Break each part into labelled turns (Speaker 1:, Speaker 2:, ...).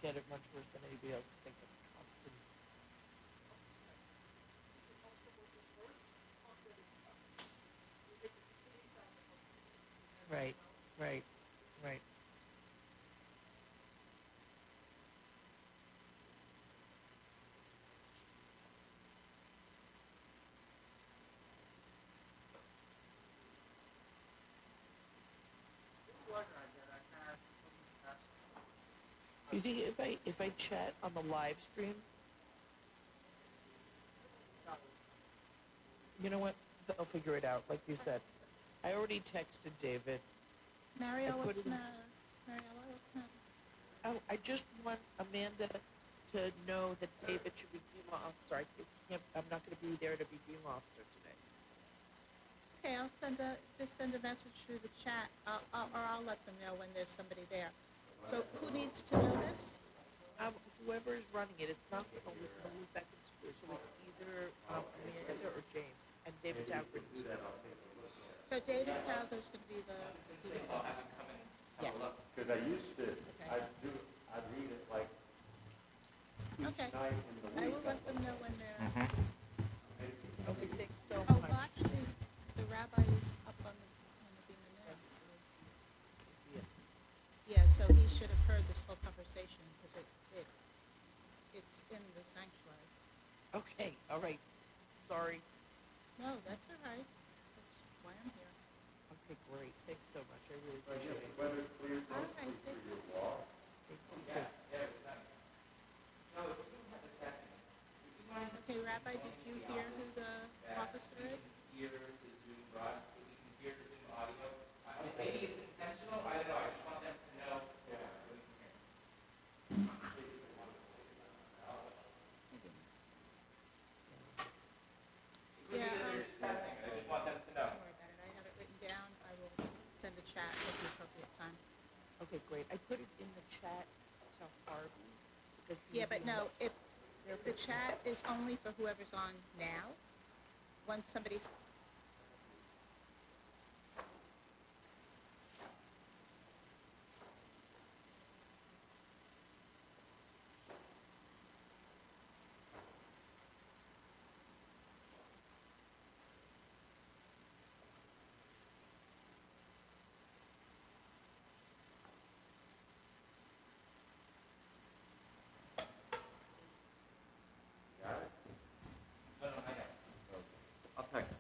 Speaker 1: get it much worse than anybody else because they get constant. Right, right, right. Do you think if I chat on the live stream, you know what? They'll figure it out, like you said. I already texted David.
Speaker 2: Mariella,
Speaker 1: I put
Speaker 2: what's
Speaker 1: it
Speaker 2: the
Speaker 1: in-
Speaker 2: matter? Mariella, what's the matter?
Speaker 1: Oh, I just want Amanda to know that David should be FEMA officer. I'm not going to be there to be FEMA officer today.
Speaker 2: Okay, I'll just send a message through the chat, or I'll let them know when there's somebody there. So who needs to know this?
Speaker 1: Whoever is running it, it's not going to move back in school, so it's either Amanda or James. And David Townsend.
Speaker 2: So David Towser's going to be the FEMA officer.
Speaker 1: Yes.
Speaker 3: Because I used to,
Speaker 2: Okay.
Speaker 3: I'd read it like each
Speaker 2: Okay.
Speaker 3: night in the week.
Speaker 2: I will let them know when they're.
Speaker 1: Okay, thanks so
Speaker 2: Oh,
Speaker 1: much.
Speaker 2: well, actually, the rabbi is up on the beam now. Yeah, so he should have heard this whole conversation because it's in the sanctuary.
Speaker 1: Okay, all right. Sorry.
Speaker 2: No, that's all right. That's why I'm here.
Speaker 1: Okay, great. Thanks so much. I really appreciate it.
Speaker 3: Weather cleared
Speaker 2: All
Speaker 3: mostly
Speaker 2: right,
Speaker 3: for
Speaker 2: take
Speaker 3: your walk.
Speaker 1: Thank you.
Speaker 2: Okay, Rabbi, did you hear who the officer is?
Speaker 4: Hear the Zoom broad, so we can hear the Zoom audio. Maybe it's intentional, I don't know, I just want them to know what we can hear.
Speaker 2: Yeah,
Speaker 4: They're just testing, I just want them to know.
Speaker 2: don't worry about it. I have it written down. I will send a chat at the appropriate time.
Speaker 1: Okay, great. I put it in the chat to Harvey because
Speaker 2: Yeah, but no, if the chat is only for whoever's on now, once somebody's
Speaker 4: No, I know.
Speaker 3: I'll text.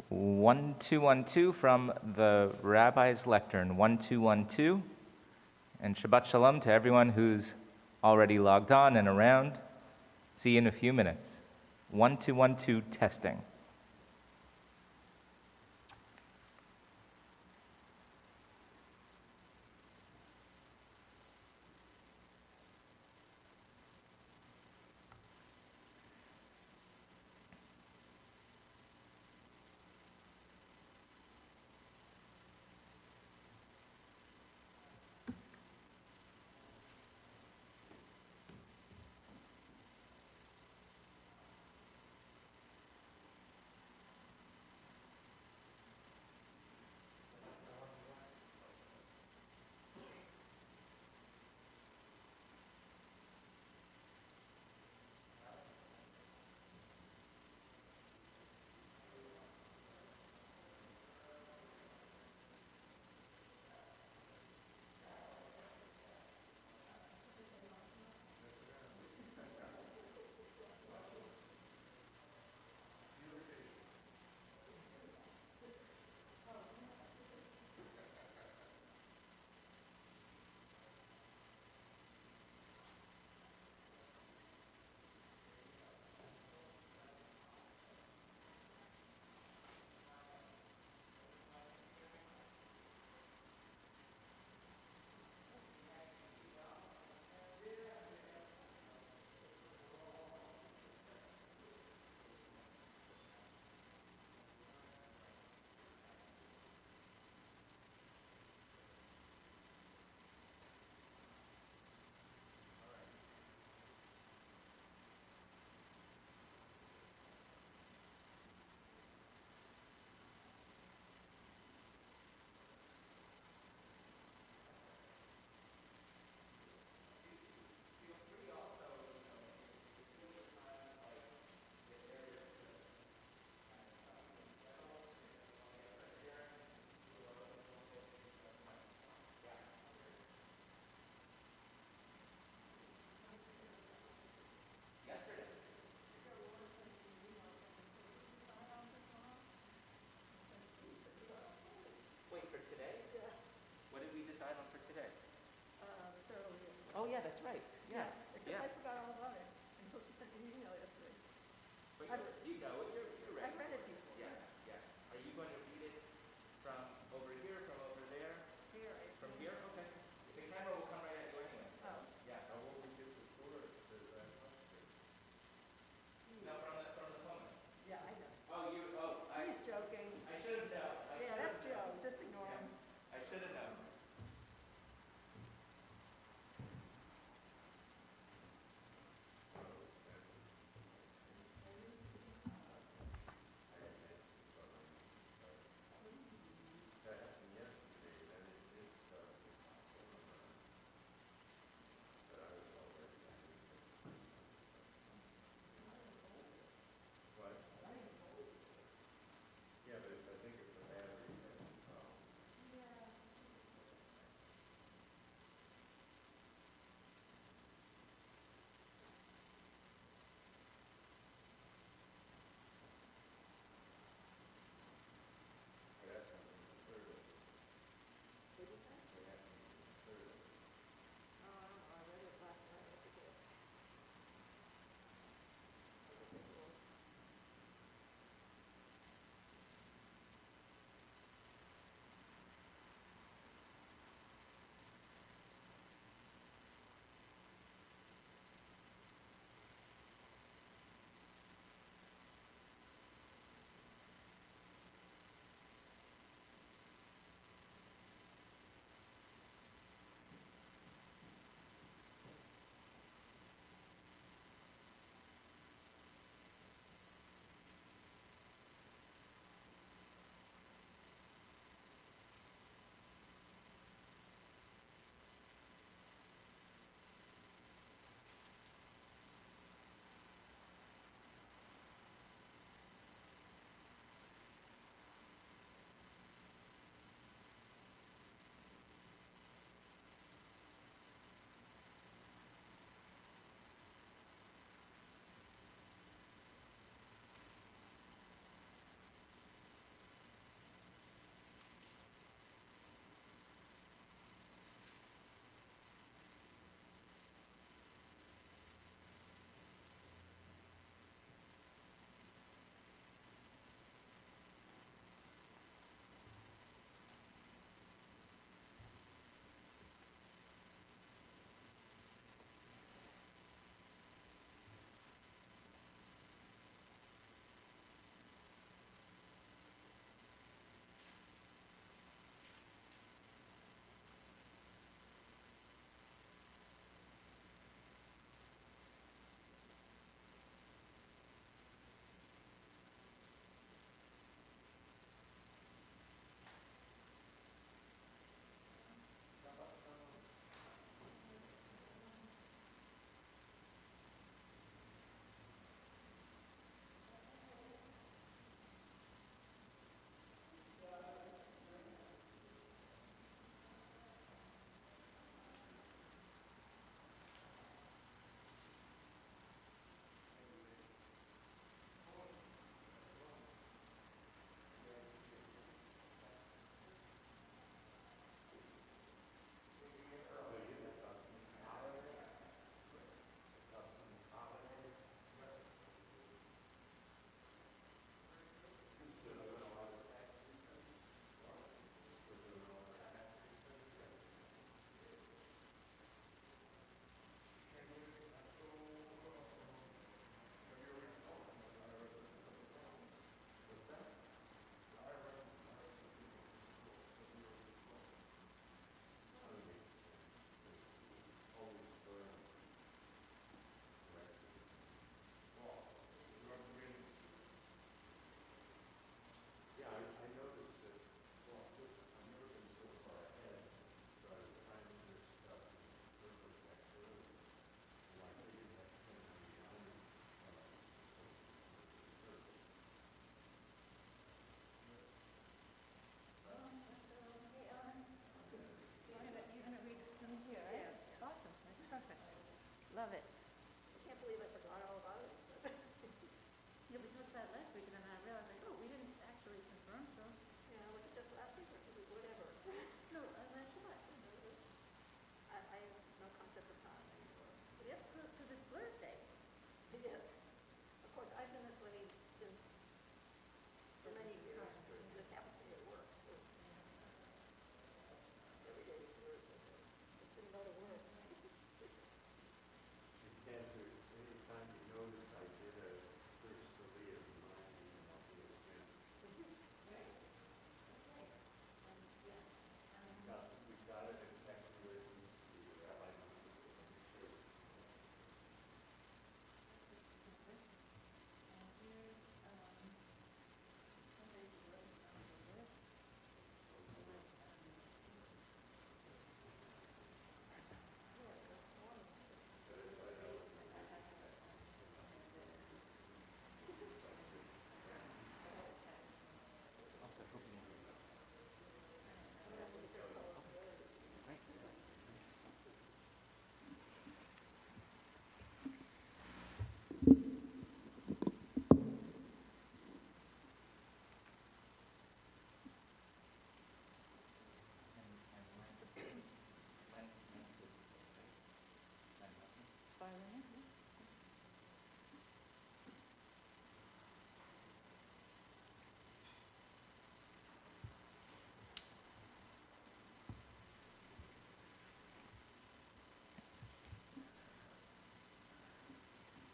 Speaker 5: 1212 from the Rabbi's Lectern, 1212. And Shabbat Shalom to everyone who's already logged on and around. See you in a few minutes. 1212 testing. Wait, for today? Yeah. What did we decide on for today? Oh, yeah, that's right. Yeah.
Speaker 6: Except I forgot all about it until she sent me an email yesterday.
Speaker 5: But you know it, you're ready.
Speaker 6: I've read it before.
Speaker 5: Yeah, yeah. Are you going to read it from over here, from over there?
Speaker 6: Here, I
Speaker 5: From here? Okay. The camera will come right at you anyway.
Speaker 6: Oh.
Speaker 5: Yeah.
Speaker 3: How will we get the storage to that much?
Speaker 5: No, from the phone.
Speaker 6: Yeah, I know.
Speaker 5: I
Speaker 6: He's joking.
Speaker 5: should have known.
Speaker 6: Yeah, that's Joe. Just ignore him.
Speaker 5: I should have known.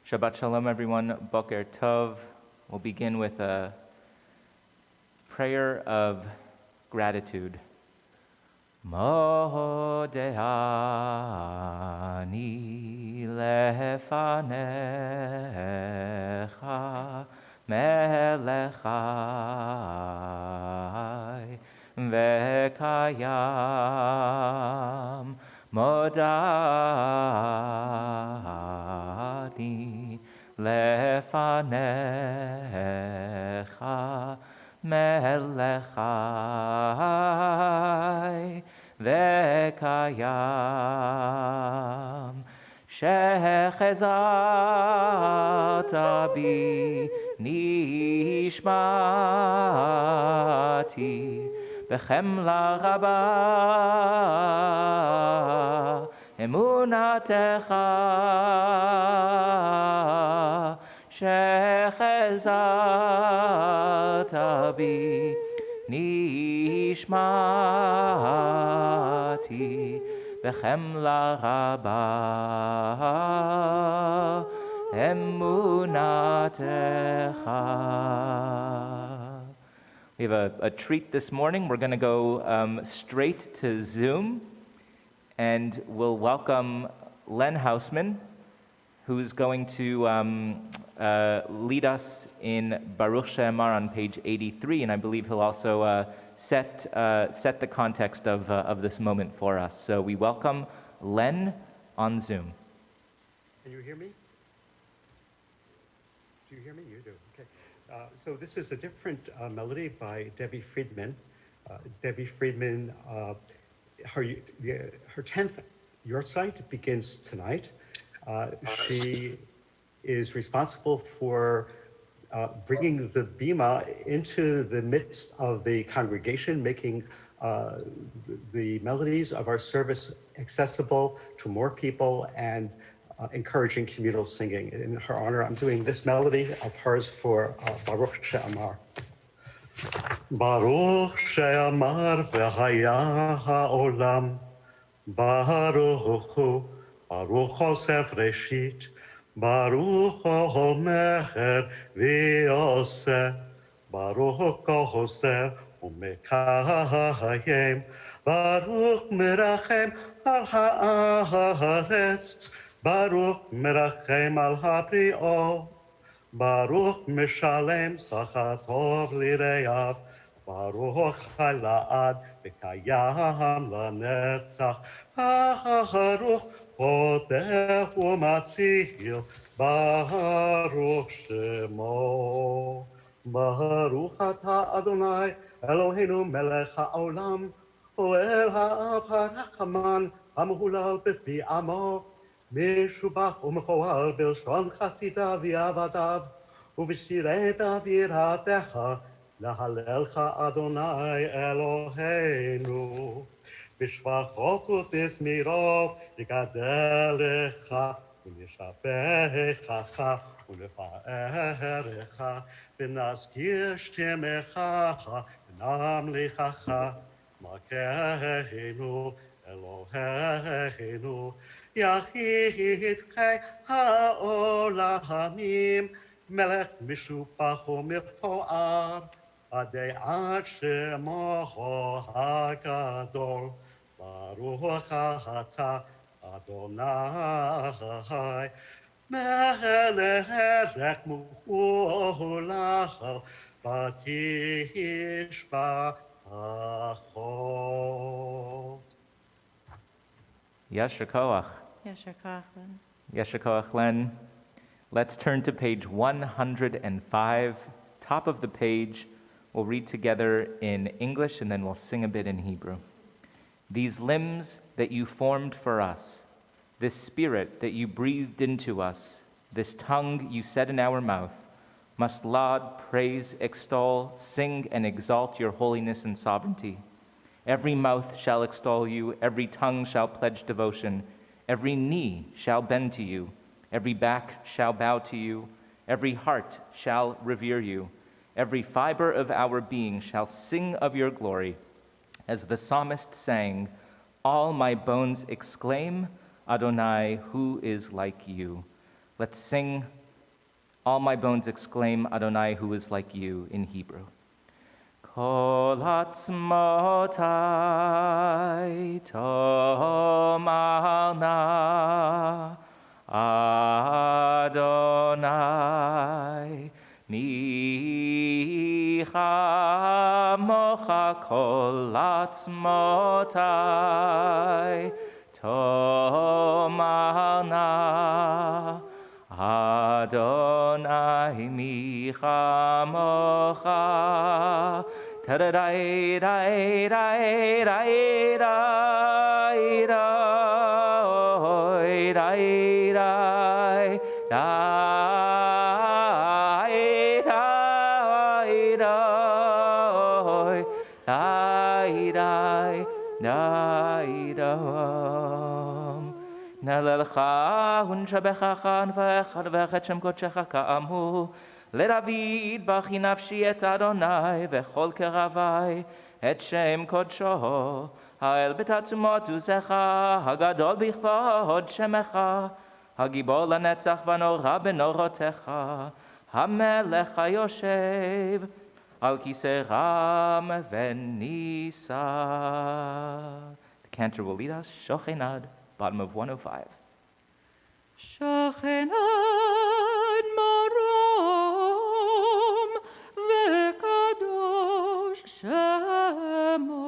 Speaker 5: Shabbat Shalom, everyone. Boker Tov. We'll begin with a prayer of gratitude. Modehani lefanecha melech chai vekayam modani lefanecha melech chai vekayam shechezata bi nishmati bechemla raba emunatecha shechezata bi nishmati bechemla raba emunatecha. We have a treat this morning. We're going to go straight to Zoom, and we'll welcome Len Hausman, who's going to lead us in Baruch She'amar on page 83, and I believe he'll also set the context of this moment for us. So we welcome Len on Zoom.
Speaker 7: Can you hear me? Do you hear me? You do. Okay. So this is a different melody by Debbie Friedman. Debbie Friedman, her 10th Yortzeit begins tonight. She is responsible for bringing the Bima into the midst of the congregation, making the melodies of our service accessible to more people and encouraging communal singing. In her honor, I'm doing this melody of hers for Baruch She'amar. Baruch She'amar v'haya ha'olam, Baruch hu, Baruch Osef Reshit, Baruch Omer v'oseh, Baruch Osef u'mekayem, Baruch merachem al ha'aretz, Baruch merachem al habri'ot, Baruch mishalem sachar tov lireyav, Baruch hala'ad v'kayam lanetzach, Baruch podeh u'matzil, Baruch shemo. Baruch ata Adonai Eloheinu melech ha'olam, Oel ha'av ha'rachaman, Hamehulal b'pi amo, Meshubach u'mechoal b'lshon chasidav v'avadav, U'v'shirei daviratecha, Lahalelcha Adonai Eloheinu. B'shvachot u'tizmirot yigadelecha, U'nishabechacha, U'nefa'erecha, V'nazkir shemecha, V'namlichacha, Makeinu, Eloheinu, Yahid Chai ha'olamim, Melech mishupach u'mefo'ar, Adei ad shemo hagadol, Baruch ata Adonai, Melech mu'olach, Batishbachot.
Speaker 5: Yasher Koach. Yasher Koach, Len. Let's turn to page 105, top of the page. We'll read together in English and then we'll sing a bit in Hebrew. These limbs that you formed for us, this spirit that you breathed into us, this tongue you set in our mouth, must laud, praise, extol, sing, and exalt your holiness and sovereignty. Every mouth shall extol you, every tongue shall pledge devotion, every knee shall bend to you, every back shall bow to you, every heart shall revere you, every fiber of our being shall sing of your glory. As the psalmist sang, all my bones exclaim, Adonai, who is like you? Let's sing All my bones exclaim, Adonai, who is like you, in Hebrew. Kol atzmotai tomalna Adonai micha mocha kol atzmotai tomalna Adonai micha mocha ta-da-dai, dai, dai, dai, dai, dai, dai, dai, dai, dai, dai, dai, dai. נללך ונשבחך נברך את שם קודשך כאמור. לדוד בכי נפשי את אדוני וכל קרבי את שם קודשו. האל בתעצומות עוזך הגדול בכבוד שמך. הגיבור לנצח ונורא בנורותיך. המלך היושב על כיסא רם ונישא. The cantor will lead us, Shochenad, bottom of 105.
Speaker 6: שוכנד מרום וקדוש שמו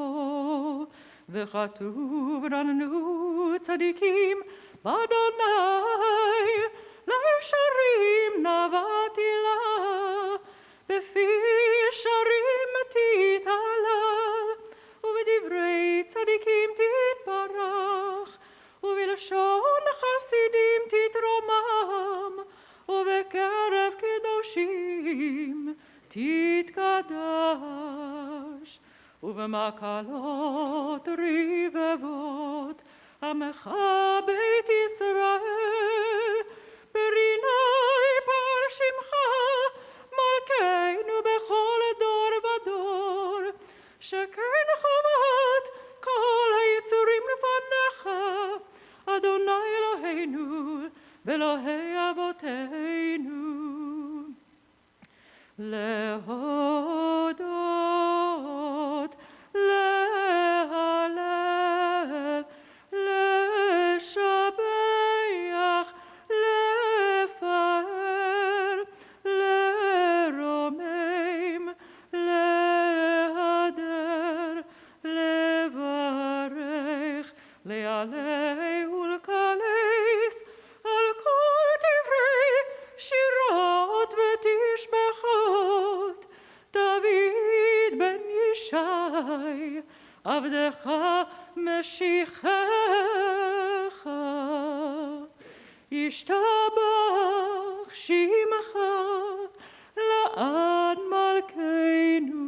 Speaker 6: וכתוב רננו צדיקים באדוני לישרים נבעתי לה בפי שרים תתעלה ובדברי צדיקים תתברך ובלשון חסידים תתרומם, ובקרב קדושים תתקדש, ובמקלות רבבות עמך בית ישראל, בריני פרשימך מלכנו בכל דור ודור, שכן חובת כל היצורים לפניך, אדוני אלוהינו ואלוהי אבותינו. להודות, להלל, לשבח, לפאר, לרומם, להדר, לברך, להלל ולקלס על כל דברי שירות ותשבחות. דוד בן ישי עבדך משיחך ישתבח שמך לעד מלכנו.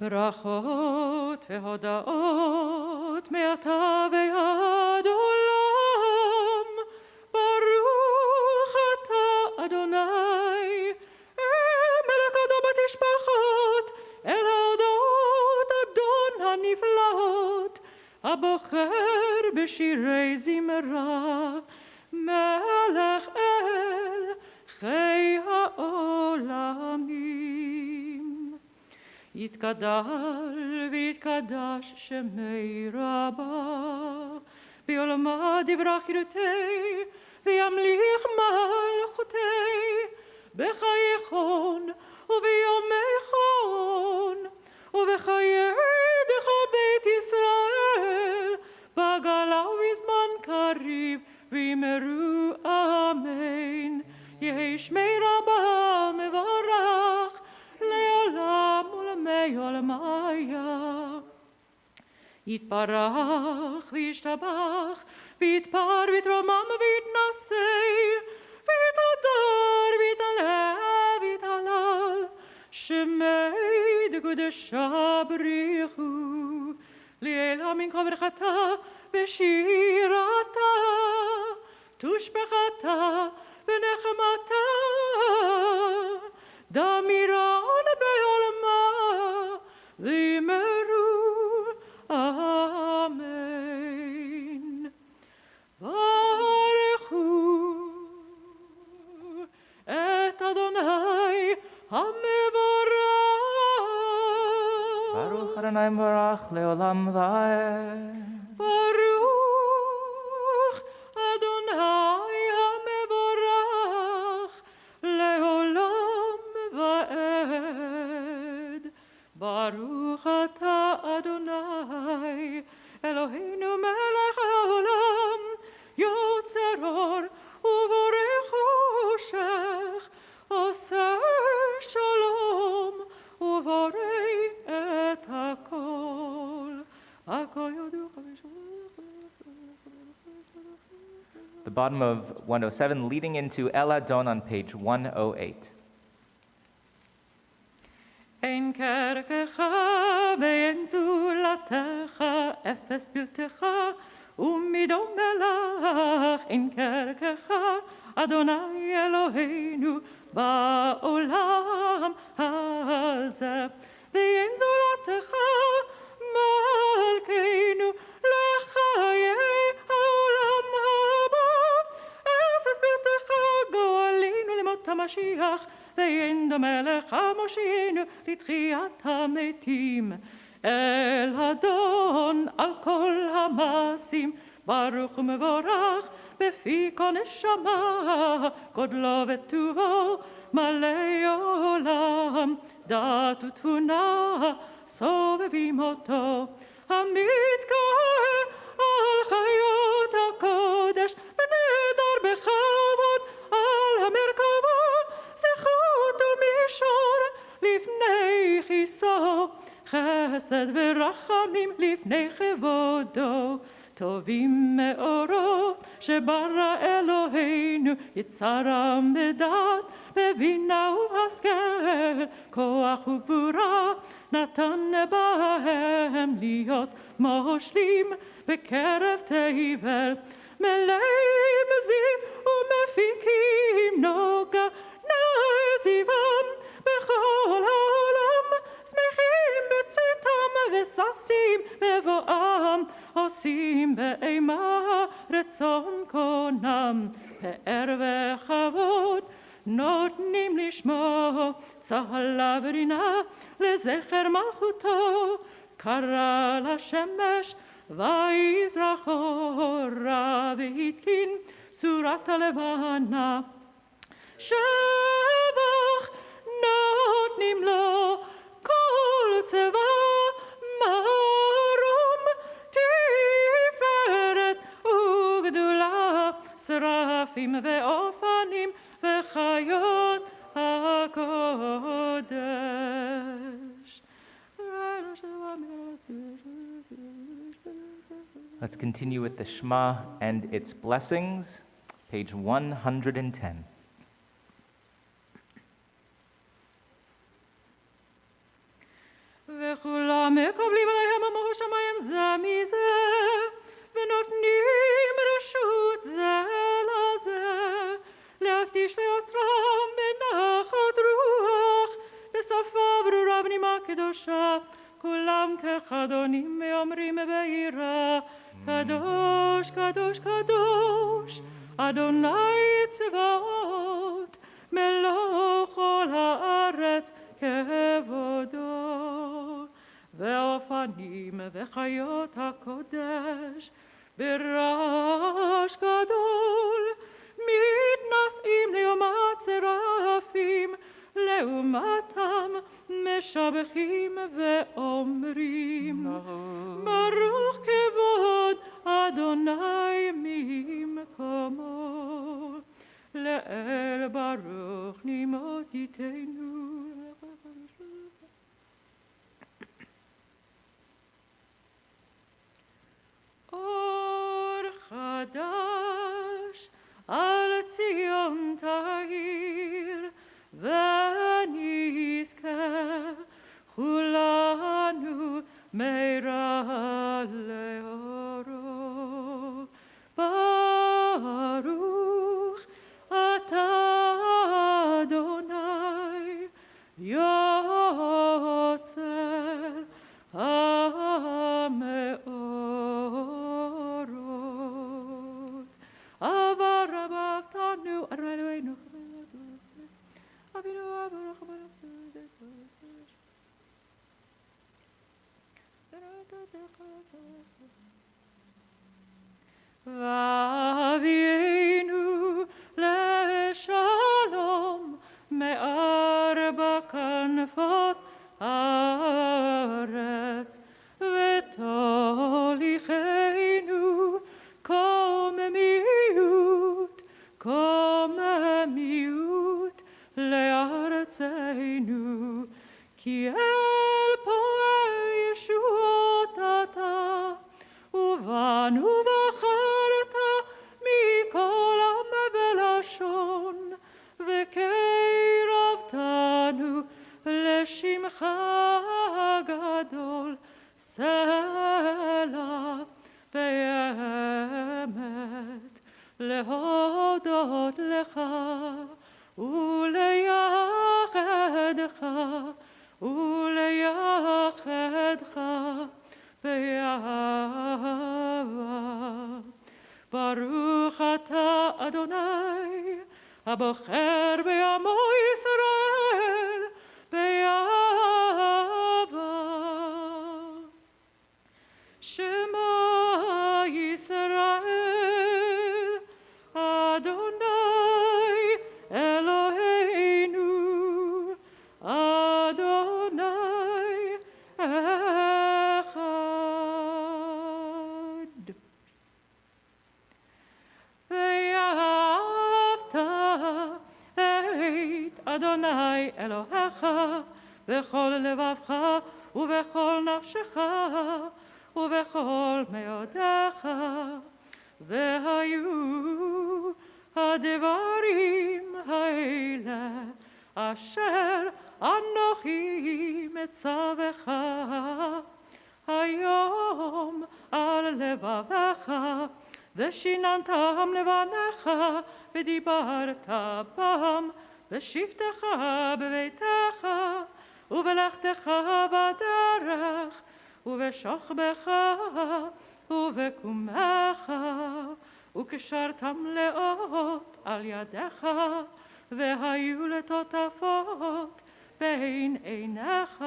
Speaker 6: ברכות והודאות מעתה ועד עולם. ברוך אתה אדוני, מלך גדול בתשבחות, אל ההודעות אדון הנפלאות, הבוחר בשירי זמרה, מלך אל חי העולמים. יתגדל ויתקדש שמי רבה, בעולמה דברך ירתי, וימליך מלכותי, בחייכון וביומייכון, ובחיי דך בית ישראל, בגלה ובזמן קריב, ויאמרו אמן. יהי שמי רבה מבורך, לעולם ולמי עולמיה. יתברך וישתבח, ויתפאר ויתרומם ויתנשא, ויתהדר ויתעלה ויתהלל, שמי דקדושה בריחו, לעילא מן כל ברכתה ושירתה, תושבחתה ונחמתה, דמירן בעולמה, ויאמרו אמן. המבורך.
Speaker 5: Baruch Adonai Barach Leolam Vaed.
Speaker 6: ברוך אדוני המבורך לעולם ועד. ברוך אתה אדוני אלוהינו מלך העולם, יוצר אור ובורא חושך, עושה שלום ובורא את הכל. הכל יודוך
Speaker 5: The bottom of 107, leading into El Adon on page 108.
Speaker 6: אין קרקך ואין זולתך, אפס בלתך ומדומה לך. אין קרקך, אדוני אלוהינו, בעולם הזה. ואין זולתך, מלכנו, לחיי העולם הבא. אפס בלתך, גואלינו למות המשיח. ואין דומה לך מושיענו לתחיית המתים. אל אדון על כל המעשים, ברוך ומבורך בפי כל נשמה, גודלו וטובו מלא עולם, דת ותבונה סובבים אותו. המתגאה על חיות הקודש, ונדר בכבוד על המרכבות, זכות ומישור לפני כיסו, חסד ורחמים לפני כבודו. טובים מאורות שברא אלוהינו, יצרם בדעת, בבינה והשכל, כוח וגבורה נתן בהם להיות מושלים בקרב תבל. מלאים זיו ומפיקים נוגה, נעזיבם בכל העולם, שמחים בצאתם וששים בבואם, עושים באימה רצון קונם. פאר וכבוד נותנים לשמו, צהלה ורינה לזכר מלכותו. קרא לשמש ויזרח אורה, והתקין צורת הלבנה. שבח נותנים לו כל צבא, מרום תפארת וגדולה, שרפים ואופנים וחיות הקודש.
Speaker 5: Let's continue with the Shema and its blessings, page 110.
Speaker 6: וכולם מקבלים עליהם עמו שמיים זה מזה, ונותנים רשות זה לזה, להקדיש ליוצרם בנחת רוח, בשפה ברורה בנימה קדושה. כולם כחדונים אומרים ביראה, קדוש, קדוש, קדוש, אדוני צבאות, מלוא כל הארץ כבודו. ואופנים וחיות הקודש ברעש גדול, מתנשאים לעומת שרפים, לעומתם משבחים ואומרים, ברוך כבוד אדוני ממקומו, לאל ברוך נמות יתנו. אור חדש על ציון תאיר, ונזכה כולנו מהרה לאורו. ברוך אתה אדוני יוצר המאורות. עבר רבבתנו ושלום מארבע כנפות הארץ, ותוליכנו קוממיות לארצנו, כי אל פועל ישועות אתה, ובנו בחרת מכל עם ולשון, וקירבתנו לשמך הגדול, סלע באמת להודות לך ולייחדך באהבה. ברוך אתה אדוני הבוחר בעמו ישראל באהבה. שמע ישראל אדוני אלוהינו אדוני אחד. ואהבת את אדוני אלוהיך בכל לבבך ובכל נפשך ובכל מאודיך. והיו הדברים האלה אשר אנוכי מצווך היום על לבביך, ושיננתם לבניך, ודיברת בם בשבתך בביתך, ובלכתך בדרך, ובשוכבך ובקומך, וקשרתם לאות על ידיך, והיו לטוטפות בין עיניך,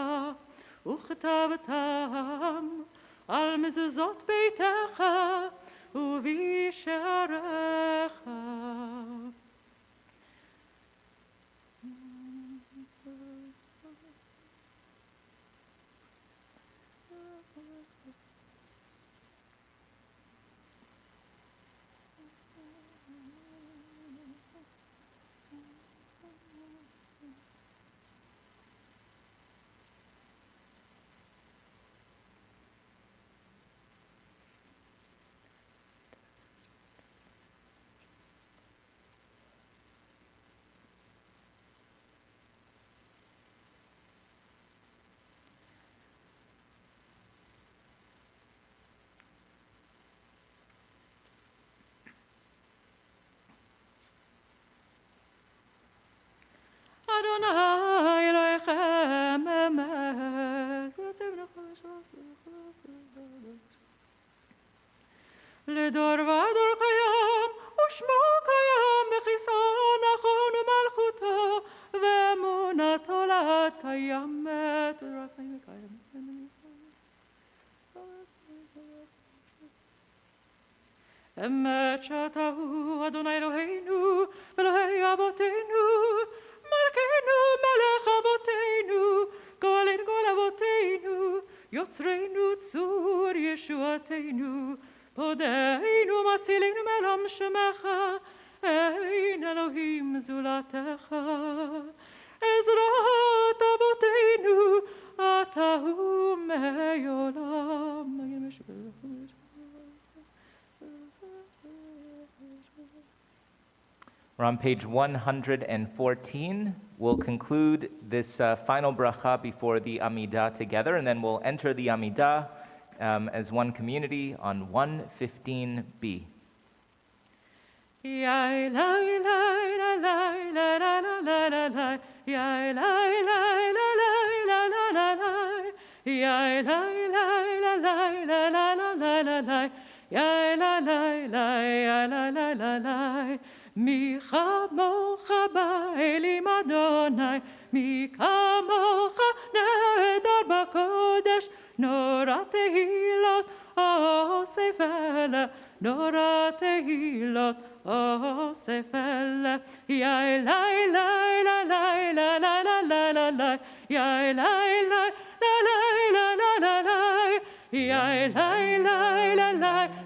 Speaker 6: וכתבתם על מזוזות ביתך ובשעריך. אדוני אלוהיכם אמת, לדור ודור קיים, ושמו קיים בכיסאו נכון ומלכותו, ואמונתו לעד קיימת. אמת שאתה הוא אדוני אלוהינו ואלוהי אבותינו, מלכנו מלך אבותינו, גואל גואל אבותינו, יוצרנו צור ישועתנו, פודנו מצילנו מעולם שמך, אין אלוהים זולתך. עזרת אבותינו אתה הוא מעולם.
Speaker 5: We're on page 114. We'll conclude this final bracha before the Amidah together, and then we'll enter the Amidah as one community on 115b.
Speaker 6: מי כמוך באלים אדוני, מי כמוך נהדר בקודש, נורא תהילות אוסף אלה, נורא תהילות אוסף אלה, יאי לי לי לה לי לה לה לה לה לה לה, יאי לי לי לה לי לה לה לה לה, יאי לי לי לה לי לה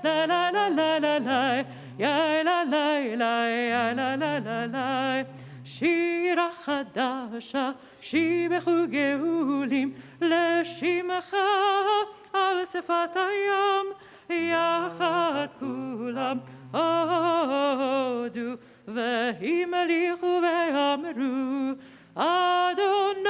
Speaker 6: לה לה לה לה לה, יאי לה לי לי לה לה לה לה. שירה חדשה, שיבחו גאולים, לשמחה על שפת הים, יחד כולם הודו, והמליכו ואמרו, אדוני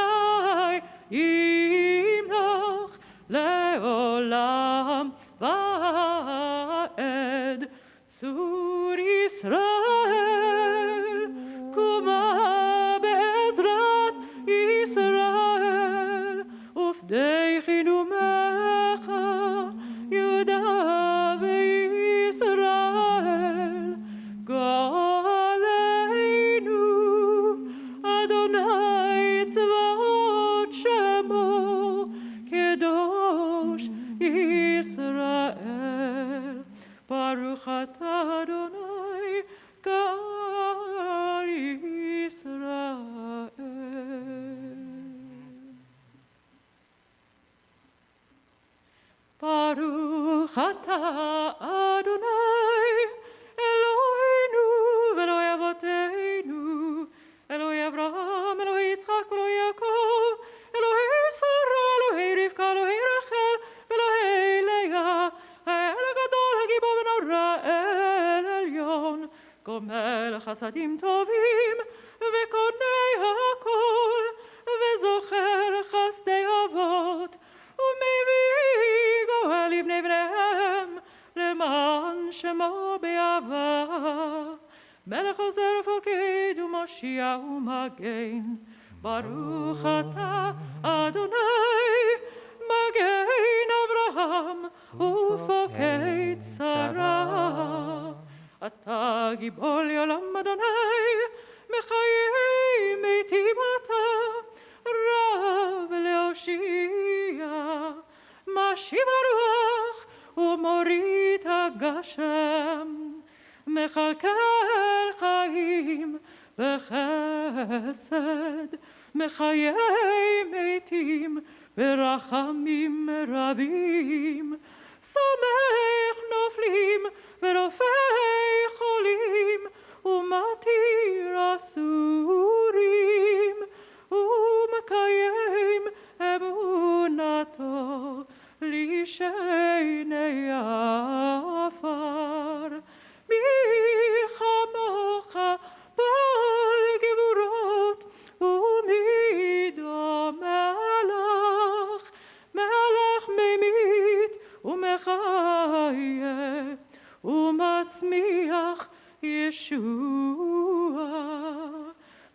Speaker 6: ימלוך לעולם ועד. צור ישראל, קומה בעזרת ישראל, ופדי חינומך יהודה וישראל. גואלנו אדוני צבאות שמו, קדוש ישראל. ברוך אתה אדוני גאל ישראל. ברוך אתה אדוני אלוהינו ואלוהי אבותינו, אלוהי אברהם, אלוהי יצחק ואלוהי יעקב, אלוהי שרה, אלוהי רבקה, אלוהי רחל ואלוהי לאה, האל הגדול, הגיבור ונורא, אל עליון, גומל חסדים טובים וקונה הכל, וזוכר חסדי אבות, ומביא גואל לבני בניהם, למען שמו באהבה. מלך עוזר ופוקד ומושיע ומגן, ברוך אתה אדוני מגן אברהם ופוקד שרה. אתה גיבור לעולם אדוני, מחיי מתים אתה, רב להושיע, משיב הרוח ומוריד הגשם, מכלכל חיים בחסד, מחיי מתים ברחמים רבים, סומך נופלים ורופא חולים, ומתיר אסורים, ומקיים אמונתו לשני עפר. מי כמוך בעל גבורות, ומי דומה לך, מלך ממית ומחיה, ומצמיח ישוע.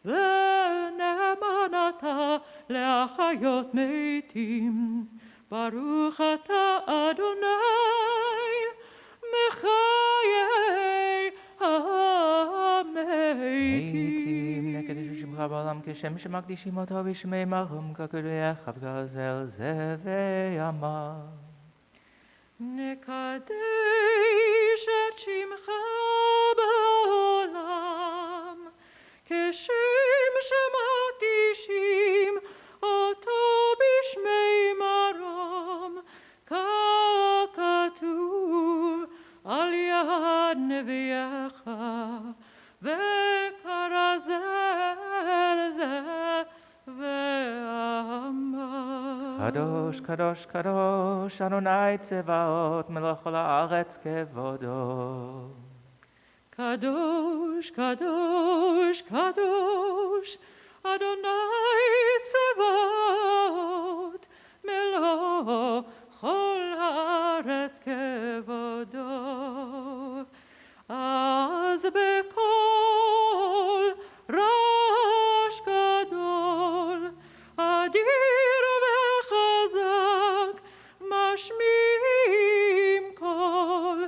Speaker 6: ונאמן אתה להחיות מתים, ברוך אתה אדוני מחיי המתים.
Speaker 5: נקדש שמך בעולם כשם שמקדישים אותו בשמי מרום, כקדוש וכזל זה ויאמר.
Speaker 6: נקדש את שמך בעולם כשם שמקדישים אותו בשמי מרום, ככתוב על יד נביאך, וכרזל זה ואמר.
Speaker 5: קדוש, קדוש, קדוש, אדוני צבאות, מלך כל הארץ כבודו.
Speaker 6: קדוש, קדוש, קדוש, אדוני צבאות, מלך כל הארץ כבודו. אז בקול רעש גדול, אדיר וחזק, משמיעים קול,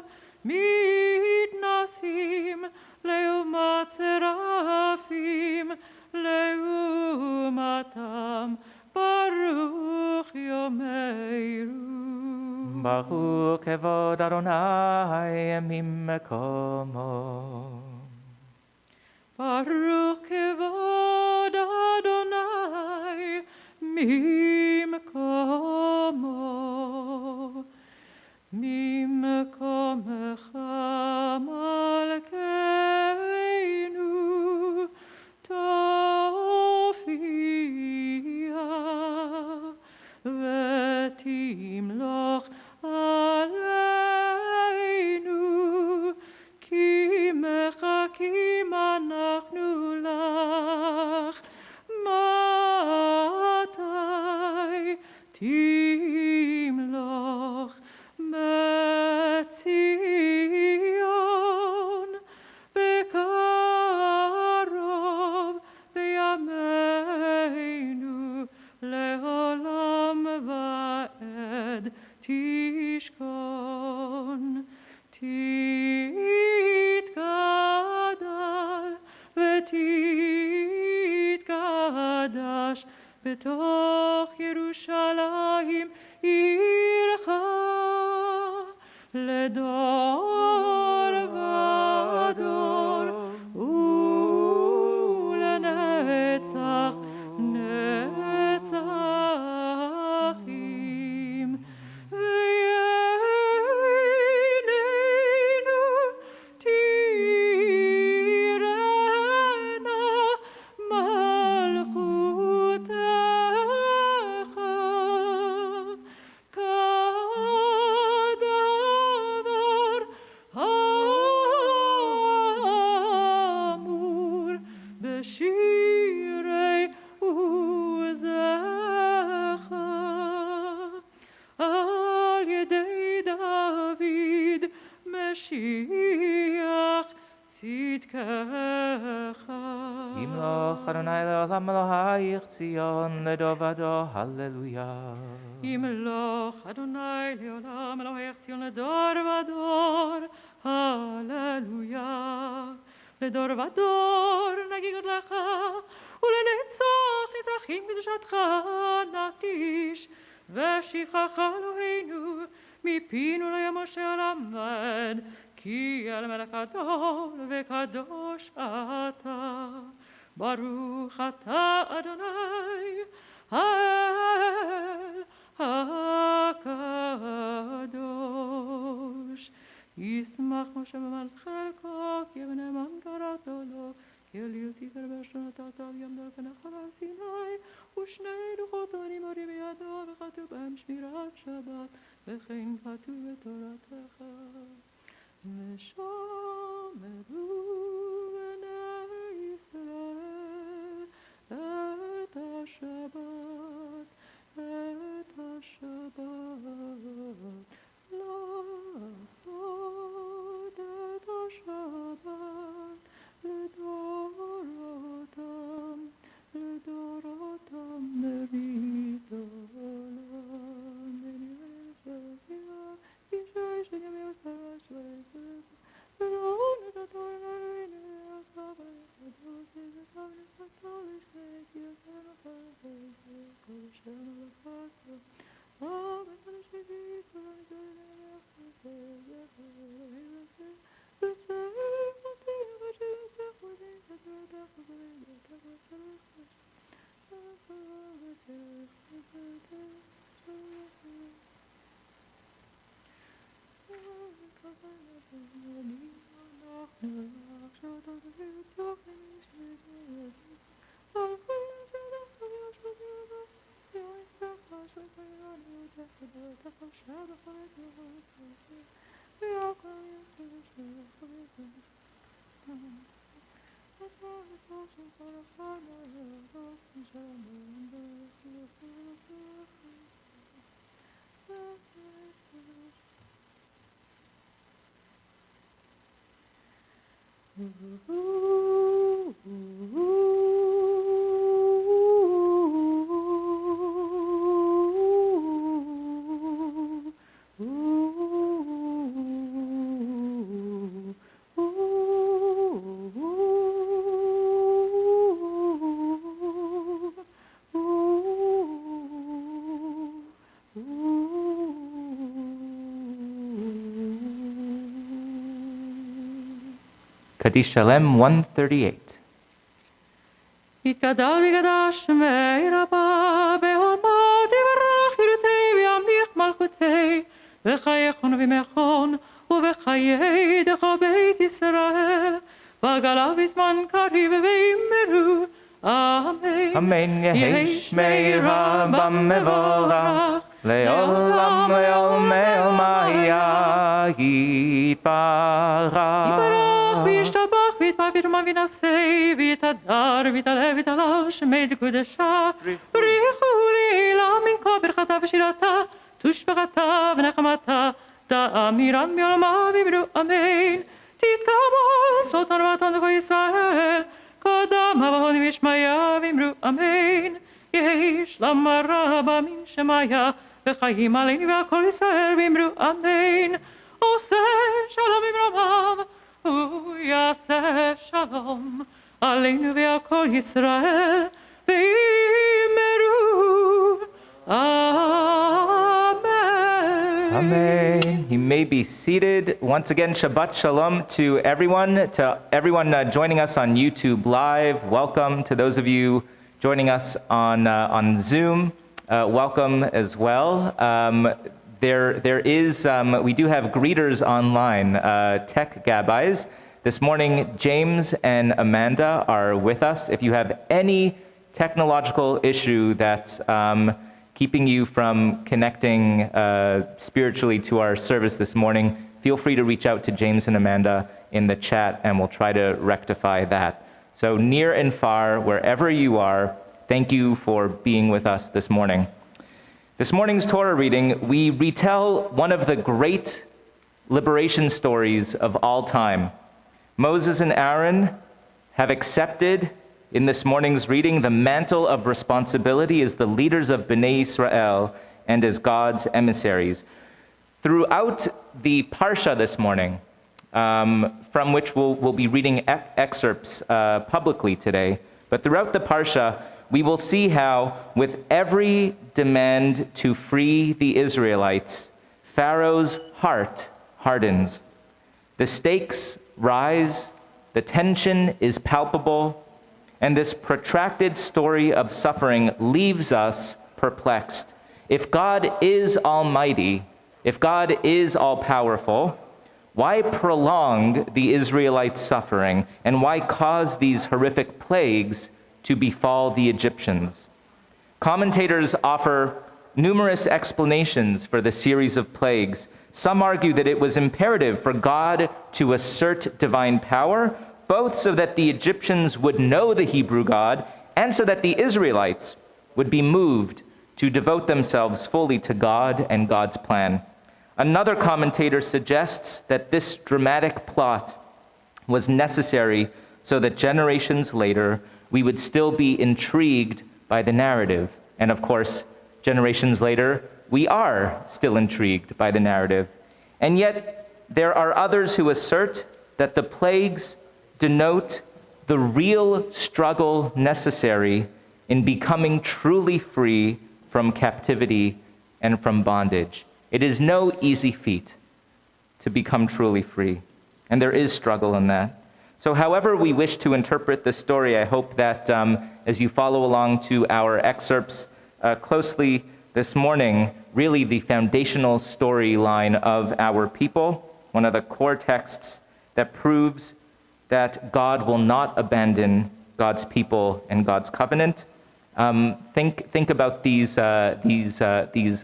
Speaker 6: מתנסים לעומת צרפים, לעומתם ברוך יאמרו.
Speaker 5: Baruch kevod Adonai mimekomo.
Speaker 6: Baruch kevod Adonai mimkomo, mimkomecha malkeinu tofia vetimloch aleinu ki mechakim אנחנו לך מתי תמלוך בציון בקרוב בימינו לעולם ועד תשכון תתגדל ותתקדש בתוך ירושלים עירך לדור ודור ולנצח נצחים. וייננו תיראנה מלכותך כדבר האמור בשירי עוזך על ידי דוד משיח צדקך.
Speaker 5: ימלוך אדוני לעולם אלוהיך ציון לדור ודור, הללויה.
Speaker 6: ימלוך אדוני לעולם אלוהיך ציון לדור ודור, הללויה. לדור ודור נגיד לך, ולנצח נצחים קדושתך נקדיש, ושבחך אלוהינו מפינו לימושה למד, כי על מלך גדול וקדוש אתה. ברוך אתה אדוני האל הקדוש. ישמח משה במלך חלקו, כי בנאמן קראתו לו, כי אל יותיפר באשתו נתת על ים דל ונחל על סיני, ושני לוחות הנימורים בידו, וכתוב בהם שמירת שבת, וכן כתוב בתורתך. ושמרו בני ישראל את השבת, את השבת, לעשות את השבת לדורותם, לדורותם ברית עולם. ונראה סביבה אישה שגם יוסר שבט ולא נתתו אלוהינו יעשו ולקדוש וזכר ונפתו לשני כי יוסר נפל כל אשר מלאכתו וקדוש וגית ונגדול נלך וזכר אלוהים עשה וצריך אותי ושתך ודין ותורתך וברידתך וצריך וצריך
Speaker 5: Kaddish Shalem 138.
Speaker 6: יתגדל ויגדל שמי רבה בעולמות יברך ירתי וימליך מלכותי וחייכון ומכון ובחיי דך בית ישראל וגלה בזמן קריב וימרו אמן.
Speaker 5: אמן. יהי שמי רבה מבורך לעולם לעולמי עולמיה יתברך.
Speaker 6: וישתבח ויתברך וינשא ויתהדר ויתעלה ויתעלה שמי דקודשה בריחו לעילה מנקו ברכתה ושירתה תושבחתה ונחמתה תאמירן מעולמה ואמרו אמן. תתקבל סולטן ומתן לכל ישראל קדם אבהון וישמעיה ואמרו אמן. יהי שלום רבה מן שמיה וחיים עלינו ועל כל ישראל ואמרו אמן. עושה שלום במרומיו הוא יעשה שלום עלינו ועל כל ישראל ואמרו amen.
Speaker 5: Amen. You may be seated. Once again, Shabbat Shalom to everyone joining us on YouTube Live. Welcome to those of you joining us on Zoom. Welcome as well. We do have greeters online, tech gabbis. This morning, James and Amanda are with us. If you have any technological issue that's keeping you from connecting spiritually to our service this morning, feel free to reach out to James and Amanda in the chat, and we'll try to rectify that. So near and far, wherever you are, thank you for being with us this morning. This morning's Torah reading, we retell one of the great liberation stories of all time. Moses and Aaron have accepted in this morning's reading the mantle of responsibility as the leaders of Bnei Israel and as God's emissaries. Throughout the Parsha this morning, from which we'll be reading excerpts publicly today, but throughout the Parsha, we will see how, with every demand to free the Israelites, Pharaoh's heart hardens. The stakes rise, the tension is palpable, and this protracted story of suffering leaves us perplexed. If God is almighty, if God is all-powerful, why prolong the Israelites' suffering, and why cause these horrific plagues to befall the Egyptians? Commentators offer numerous explanations for the series of plagues. Some argue that it was imperative for God to assert divine power, both so that the Egyptians would know the Hebrew God and so that the Israelites would be moved to devote themselves fully to God and God's plan. Another commentator suggests that this dramatic plot was necessary so that generations later we would still be intrigued by the narrative. And of course, generations later, we are still intrigued by the narrative. And yet, there are others who assert that the plagues denote the real struggle necessary in becoming truly free from captivity and from bondage. It is no easy feat to become truly free, and there is struggle in that. So however we wish to interpret the story, I hope that as you follow along to our excerpts closely this morning, really the foundational storyline of our people, one of the core texts that proves that God will not abandon God's people and God's covenant. Think about these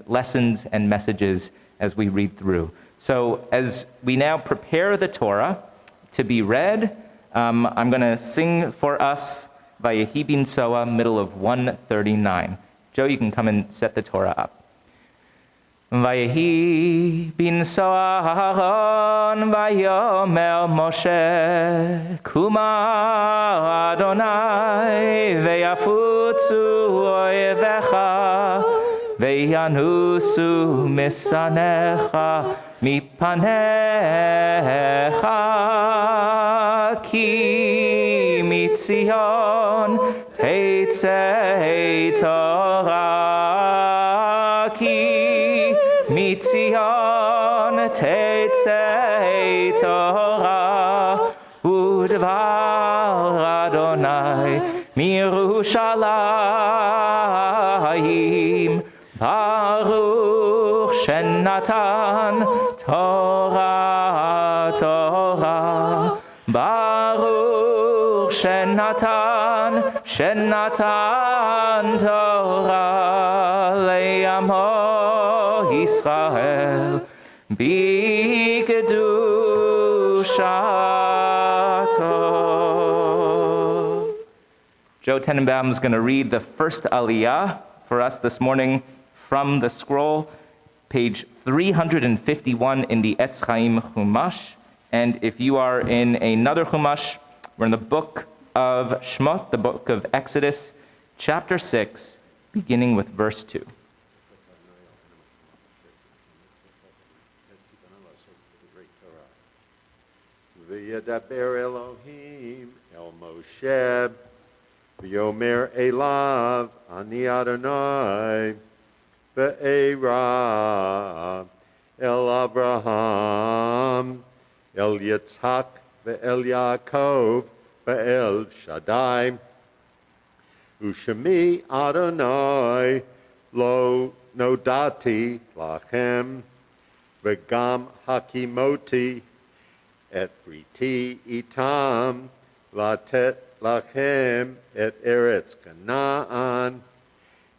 Speaker 5: lessons and messages as we read through. So as we now prepare the Torah to be read, I'm going to sing for us Vayehi bin Soa, middle of 139. Joe, you can come and set the Torah up. Vayehi bin Soaron vayomer Moshe Kuma Adonai veyafutzu oyevecha veyanusu misanecha mipanecha ki mitzion teitzei Torah ki mitzion teitzei Torah udvar Yerushalayim. Baruch Shenatan Torah, Torah. Baruch Shenatan Torah le'amo Yisrael b'kedushato. Joe Tenenbaum is going to read the first aliyah for us this morning from the scroll, page 351 in the Etz Chaim Chumash. And if you are in another Chumash, we're in the book of Shmot, the book of Exodus, chapter 6, beginning with verse 2.
Speaker 3: V'yedaber Elohim el Moshe, v'yomer elav ani Adonai, v'eira el Abraham, el Yitzhak, ve'el Yaakov, ve'el Shaddai, u'shemi Adonai lo nodati lachem, ve'gam hakimoti et briti itam latet lachem et eretz Canaan,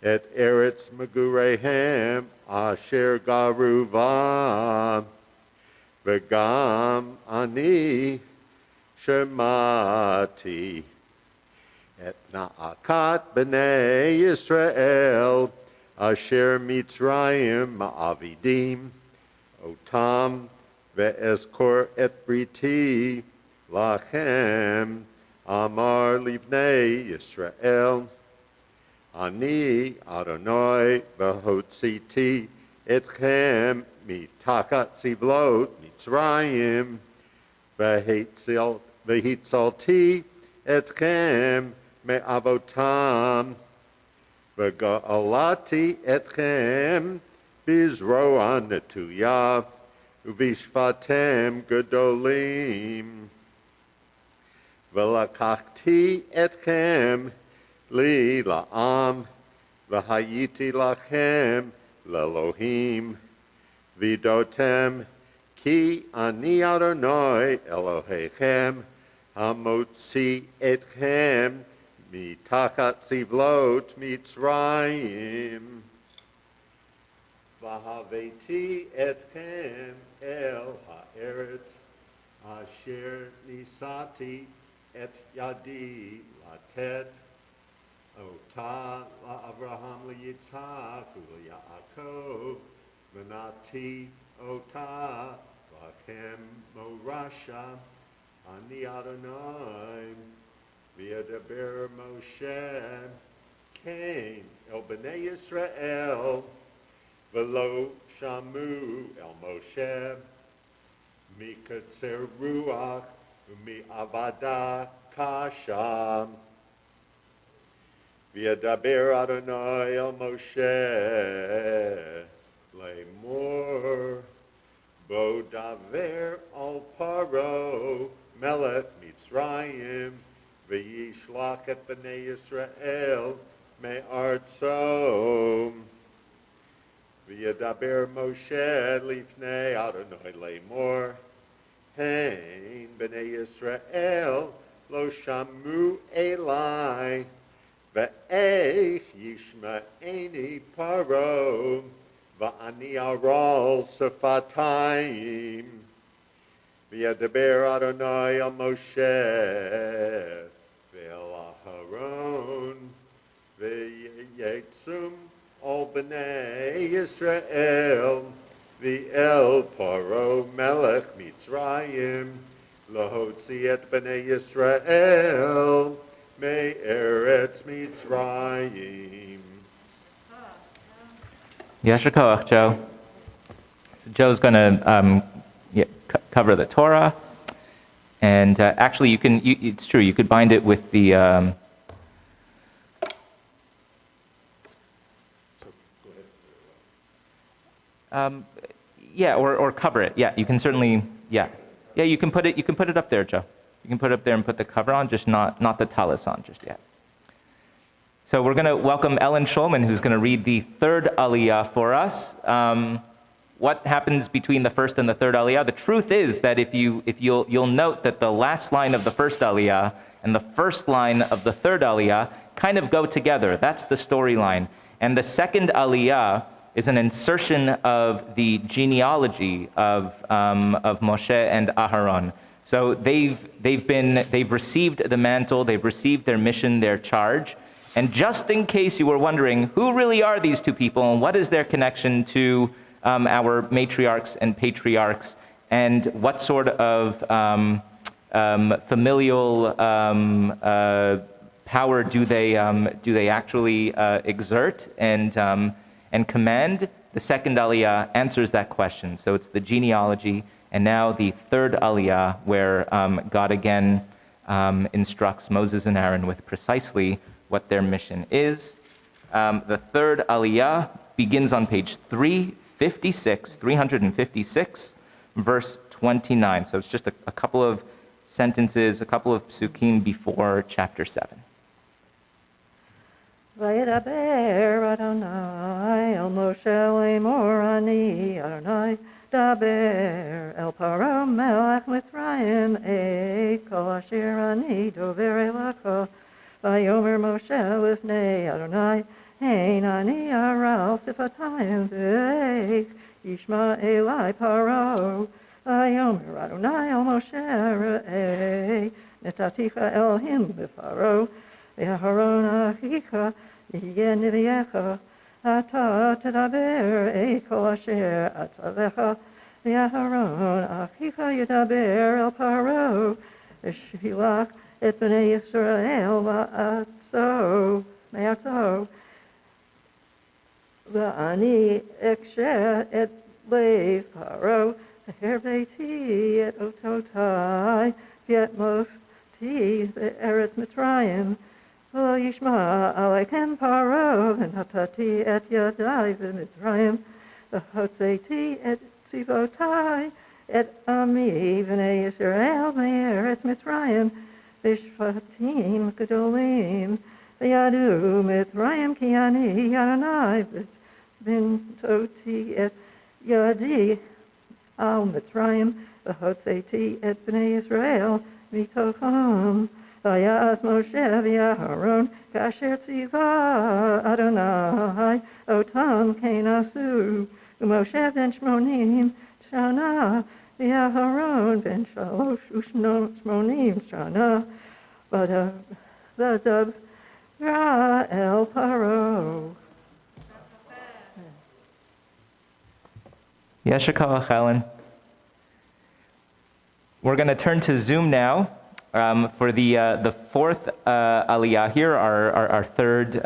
Speaker 3: et eretz megurehem asher garuvam, v'gam ani shemati et na'akat b'nei Yisrael asher mitzrayim ma'avidim otam ve'ezkor et briti lachem amar livnei Yisrael ani Adonai v'hotziti etchem mitachat zivlot Mitzrayim v'hitzalti etchem me'avotam v'ga'alati etchem bizroa netuya uvishvatem gedolim v'lakachti etchem li la'am v'hayiti lachem l'Elohim v'dotem ki ani Adonai Elohechem hamotzi etchem mitachat zivlot Mitzrayim v'haveti etchem el ha'eretz asher nisati et yadi latet ota la'Avraham liyitzhak u'liyaakov v'nati ota lachem morasha ani Adonai v'yedaber Moshe came el b'nei Yisrael v'lo shamu el Moshe mikatzer ruach u'mi'avada kasha v'yedaber Adonai el Moshe Lemor bo daver al paro melech Mitzrayim v'yishlach et b'nei Yisrael me'artzo v'yedaber Moshe lifnei Adonai lemor hein b'nei Yisrael lo shamu elai ve'ech yishma'eni paro v'ani aral sefatayim v'yedaber Adonai al Moshe ve'el Aharon v'yetzum al b'nei Yisrael v'el Paro melech Mitzrayim lahotzi et b'nei Yisrael me'eretz Mitzrayim.
Speaker 5: Yasher Koach, Joe. So Joe's going to cover the Torah, and actually, it's true. You could bind it with the. Or cover it. Yeah, you can certainly. Yeah, you can put it. You can put it up there, Joe. You can put it up there and put the cover on, just not the talis on just yet. So we're going to welcome Ellen Schulman, who's going to read the third aliyah for us. What happens between the first and the third aliyah? The truth is that if you'll note that the last line of the first aliyah and the first line of the third aliyah kind of go together. That's the storyline. And the second aliyah is an insertion of the genealogy of Moshe and Aharon. So they've received the mantle, they've received their mission, their charge. And just in case you were wondering, who really are these two people and what is their connection to our matriarchs and patriarchs, and what sort of familial power do they actually exert and command? The second aliyah answers that question. So it's the genealogy, and now the third aliyah, where God again instructs Moses and Aaron with precisely what their mission is. The third aliyah begins on page 356, verse 29. So it's just a couple of sentences, a couple of psukim before chapter 7.
Speaker 8: Vayedaber Adonai el Moshe lemor ani Adonai daber el Paro melech Mitzrayim kol asher ani dover elecha vayomer Moshe lifnei Adonai ein ani aral sifatayim ve'ech yishma elai Paro vayomer Adonai el Moshe re'ei netaticha Elohim b'Paro Aharon achicha yeh neviyecha ata tedaber kol asher atzalecha Aharon achicha yedaber el Paro v'shilach et bnei Yisrael ma'artzo v'ani ekshe et lev Paro v'her beiti et ototai v'et mofti be'eretz Mitzrayim Lo yishma alechem Paro v'natati et yadai v'Mitzrayim v'hotzeti et tzivotai et ami v'nei Yisrael me'eretz Mitzrayim v'shvatim gedolim v'yadu Mitzrayim ki ani Adonai v'bintoti et yadi al Mitzrayim v'hotzeti et b'nei Yisrael mitocham Vayas Moshe v'Aharon kasher tziva Adonai otam kenasu Moshe ben shmonim shana v'Aharon ben shalosh u'shmonim shana v'dabra el Paro.
Speaker 5: Yasher koach, Ellen. We're going to turn to Zoom now. For the fourth aliyah here, our third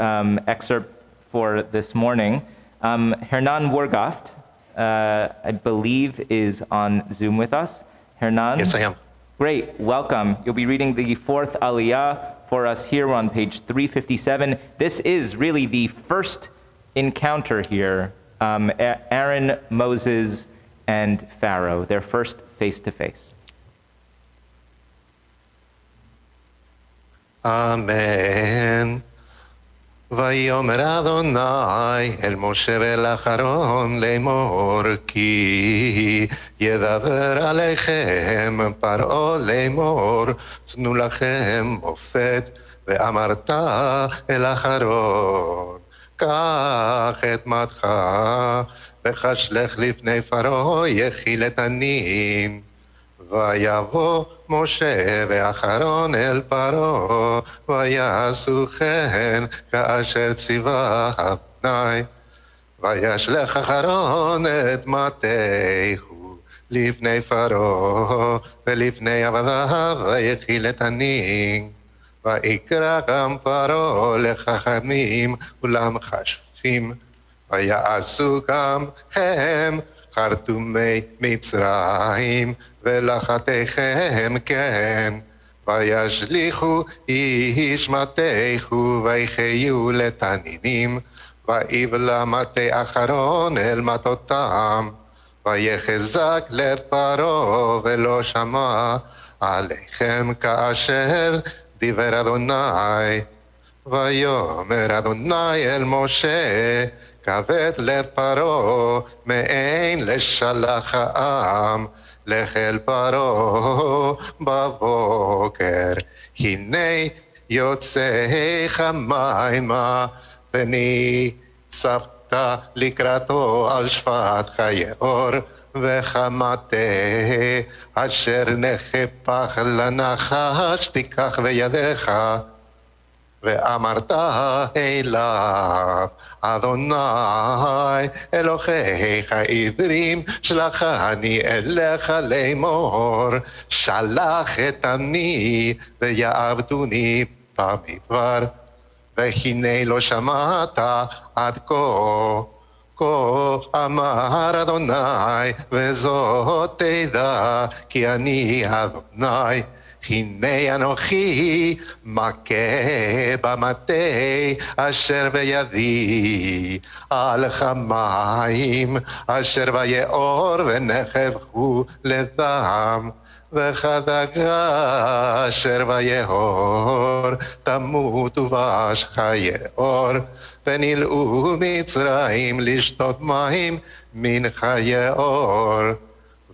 Speaker 5: excerpt for this morning, Hernan Wargaft, I believe, is on Zoom with us. Hernan?
Speaker 9: Yes, I am.
Speaker 5: Great, welcome. You'll be reading the fourth aliyah for us here on page 357. This is really the first encounter here, Aaron, Moses, and Pharaoh, their first face-to-face.
Speaker 9: Amen. ויאמר אדוני אל משה ואל אהרון לאמור כי ידבר עליכם פרעה לאמור תנו לכם מופת ואמרת אל אהרון קח את מטך וחשלך לפני פרעה יחיל את הנין ויבוא משה ואחרון אל פרעה ויעשו כן כאשר ציווה אדוני וישלח אחרון את מטהו לפני פרעה ולפני עבדיו ויחיל את הנין ויקרא גם פרעה לחכמים ולמחשבים ויעשו גם הם חרטומי מצרים ולחתיכם כן וישליכו איש מטהו ויחיו לתנינים ויבלע מטה אחרון אל מטותם ויחזק לב פרעה ולא שמע עליכם כאשר דיבר אדוני ויאמר אדוני אל משה, כבד לב פרעה, מאין לשלח העם, לך אל פרעה בבוקר, הנה יוצאך מימה, וניצבת לקראתו על שפת חיור, וחמתה אשר נחפך לנחש תיקח בידיך, ואמרת אליו, אדוני אלוהיך עברים, שלחני אליך לאמור, שלח את עמי ויעבדוני במדבר, והנה לא שמעת עד כה. כה אמר אדוני, וזאת תדע כי אני אדוני, הנה אנוכי מכה במטה אשר בידי, על המים אשר ביאור ונחפכו לדם, וכדגה אשר ביאור תמות ובש חיאור, ונלאו מצרים לשתות מים מן חיאור.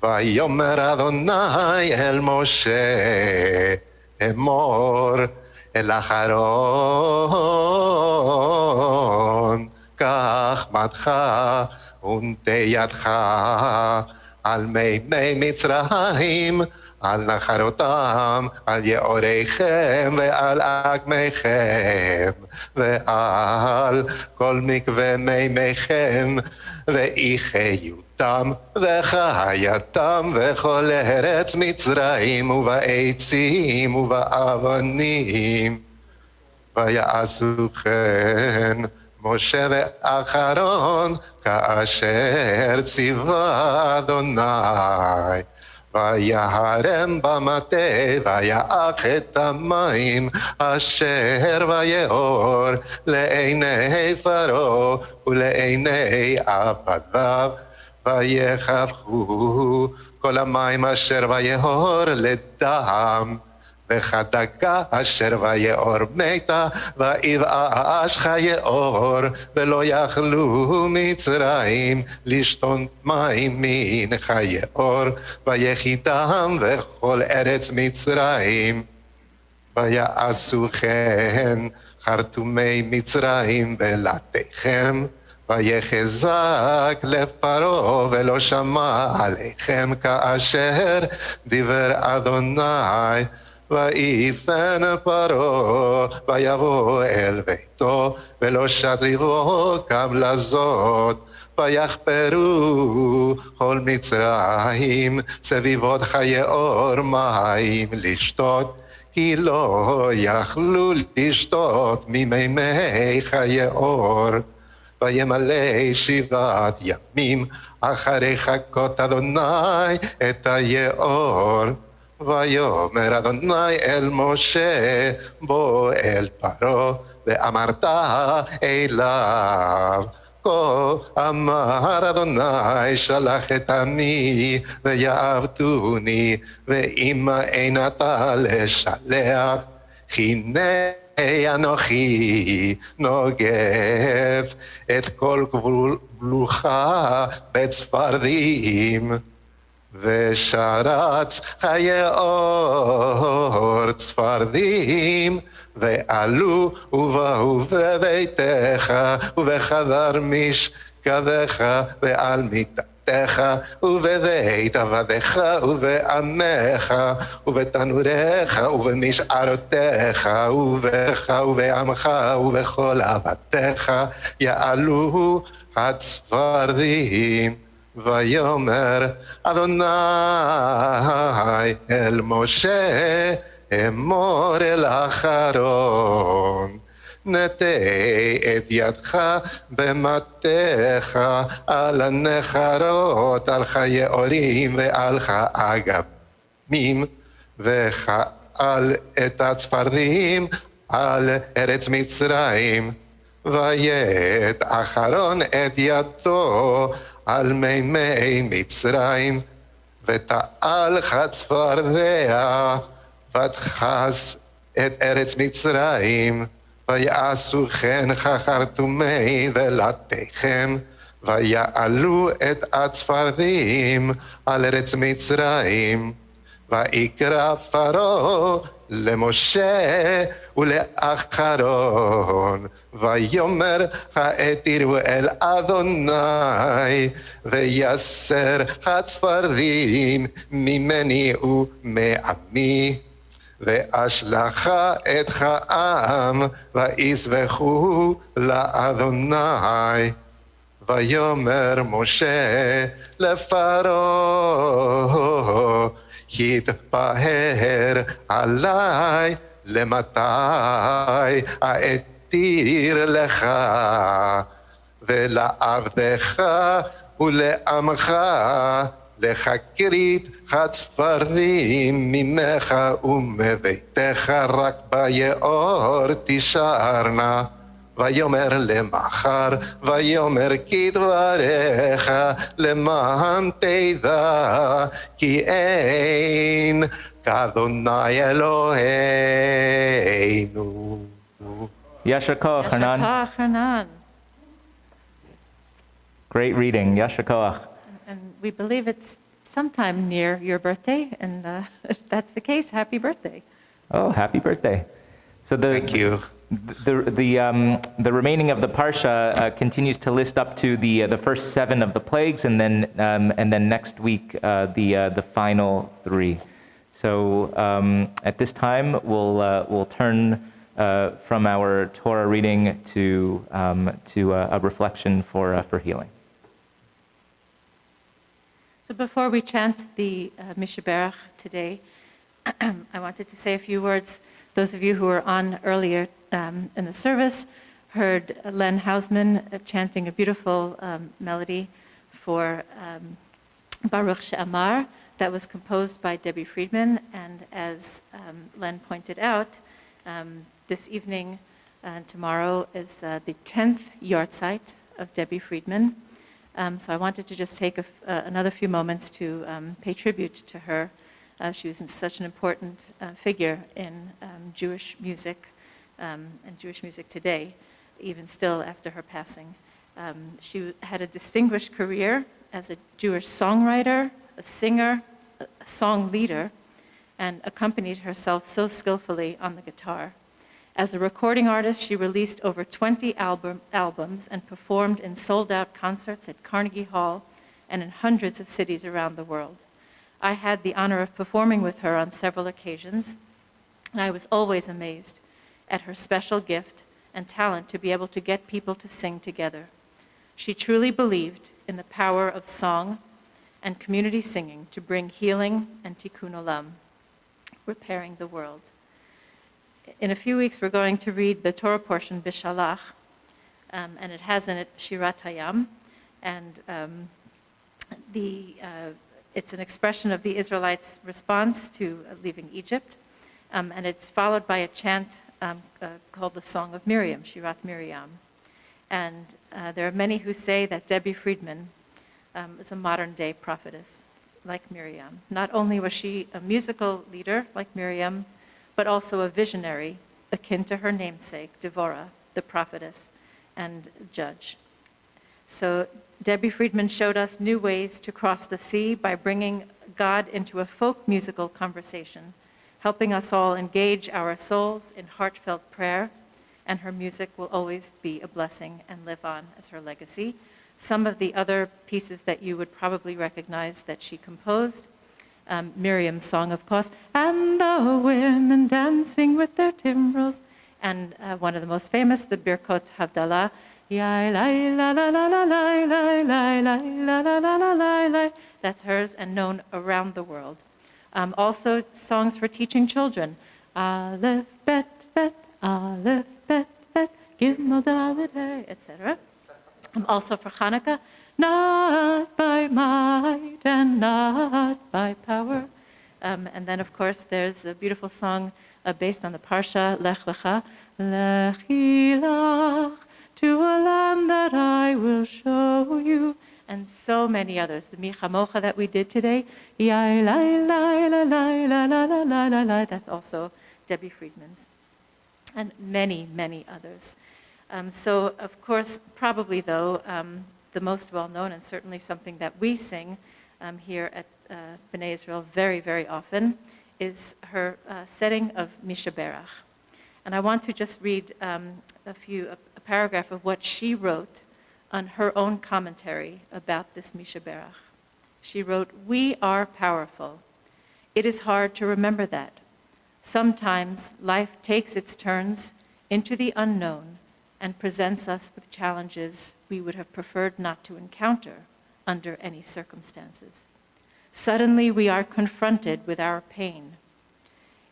Speaker 9: ויאמר אדוני אל משה, אמור אל אחרון, קח מטך ונטה ידך על מימי מצרים, על נחרותם, על יאוריכם ועל אגמיכם, ועל כל מקווה מימיכם, ואיחיותם וחייתם וכל ארץ מצרים, ובעצים ובאבנים. ויעשו כן משה ואחרון כאשר ציווה אדוני. ויהרם במטה ויאך את המים אשר ביאור לעיני פרעה ולעיני עבדיו, ויחפכו כל המים אשר ביאור לדם, וכדגה אשר ביאור מתה, ויבאש חיאור, ולא יכלו מצרים לשתות מים מן חיאור, ויחידם וכל ארץ מצרים. ויעשו כן חרטומי מצרים בלעדיכם, ויחזק לב פרעה ולא שמע עליכם כאשר דיבר אדוני. ויפן פרעה ויבוא אל ביתו, ולא שת לבו קם לזאת. ויחפרו כל מצרים סביבות חיאור מים לשתות, כי לא יכלו לשתות ממימי חיאור. וימלא 7 ימים אחרי חכות אדוני את היאור. ויאמר אדוני אל משה, בוא אל פרעה, ואמרת אליו, כה אמר אדוני, שלח את עמי ויעבדוני, ואם אין אתה לשלח, הנה אנוכי נוגף את כל גבולך בצפרדים. ושרץ היאור צפרדים, ועלו ובאו בביתך ובחדר משכבך ועל מיטתך ובבית עבדיך ובעמך ובתנוריך ובמשערותיך ובך ובעמך ובכל עבדיך יעלו הצפרדים. ויאמר אדוני אל משה, אמור אל אחרון, נטה את ידך במטך על הנחרות, על היאורים ועל האגמים, ועל את הצפרדים על ארץ מצרים. ויית אחרון את ידו על מימי מצרים, ותעל צפרדיה, ותכס את ארץ מצרים, ויעשו כן חרטומי ולתיכם, ויעלו את הצפרדים על ארץ מצרים. ויקרא פרעה למשה ולאחרון, ויאמר האתירו אל אדוני, ויסר הצפרדים ממני ומעמי. ואשלחה את העם, ויסבחו לאדוני. ויאמר משה לפרעה, התפאר עלי, למתי אתיר לך, ולעבדך ולעמך, לחקרית הצפרדים ממך ומביתך, רק ביאור תישארנה. ויאמר למחר, ויאמר כדבריך, למען תדע, כי אין כאדוני אלוהינו.
Speaker 5: Yasher Koach, Hernan.
Speaker 6: Yasher Koach, Hernan.
Speaker 5: Great reading. Yasher Koach.
Speaker 6: And we believe it's sometime near your birthday, and if that's the case, happy birthday.
Speaker 5: Oh, happy birthday. So
Speaker 9: Thank you.
Speaker 5: The remaining of the parsha continues to list up to the first 7 of the plagues, and then next week the final 3. So at this time we'll turn from our Torah reading to a reflection for healing.
Speaker 6: So before we chant the Mishaberach today, I wanted to say a few words. Those of you who were on earlier in the service heard Len Hausman chanting a beautiful melody for Baruch She'amar that was composed by Debbie Friedman. And as Len pointed out, this evening and tomorrow is the 10th yahrzeit of Debbie Friedman. So I wanted to just take another few moments to pay tribute to her. She was such an important figure in Jewish music and Jewish music today, even still after her passing. She had a distinguished career as a Jewish songwriter, a singer, a song leader, and accompanied herself so skillfully on the guitar. As a recording artist, she released over 20 albums and performed in sold-out concerts at Carnegie Hall and in hundreds of cities around the world. I had the honor of performing with her on several occasions, and I was always amazed at her special gift and talent to be able to get people to sing together. She truly believed in the power of song and community singing to bring healing and tikkun olam, repairing the world. In a few weeks, we're going to read the Torah portion, Bishalach, and it has in it Shirat Hayam, and it's an expression of the Israelites' response to leaving Egypt, and it's followed by a chant called the Song of Miriam, Shirat Miriam. And there are many who say that Debbie Friedman is a modern-day prophetess, like Miriam. Not only was she a musical leader, like Miriam, but also a visionary, akin to her namesake, Devorah, the prophetess and judge. So Debbie Friedman showed us new ways to cross the sea by bringing God into a folk musical conversation, helping us all engage our souls in heartfelt prayer, and her music will always be a blessing and live on as her legacy. Some of the other pieces that you would probably recognize that she composed, Miriam's song, of course, and the women dancing with their timbrels, and one of the most famous, the Birkot Havdalah, that's hers and known around the world. Also songs for teaching children, Aleph, Bet, Bet, Aleph, Bet, Bet, Gimel, Dalet, Hey, etc. Also for Hanukkah, not by might and not by power. And then, of course, there's a beautiful song based on the Parsha, Lech Lecha, Lechi Lach, to a land that I will show you, and so many others. The Mi Chamocha that we did today, Yai Lai Lai La Lai La La La La La La, that's also Debbie Friedman's. and many, many others. So, of course, probably though, the most well-known and certainly something that we sing here at B'nai Israel very, very often is her setting of Mishaberach. And I want to just read a paragraph of what she wrote on her own commentary about this Mishaberach. She wrote, "We are powerful. It is hard to remember that. Sometimes life takes its turns into the unknown and presents us with challenges we would have preferred not to encounter under any circumstances. Suddenly we are confronted with our pain.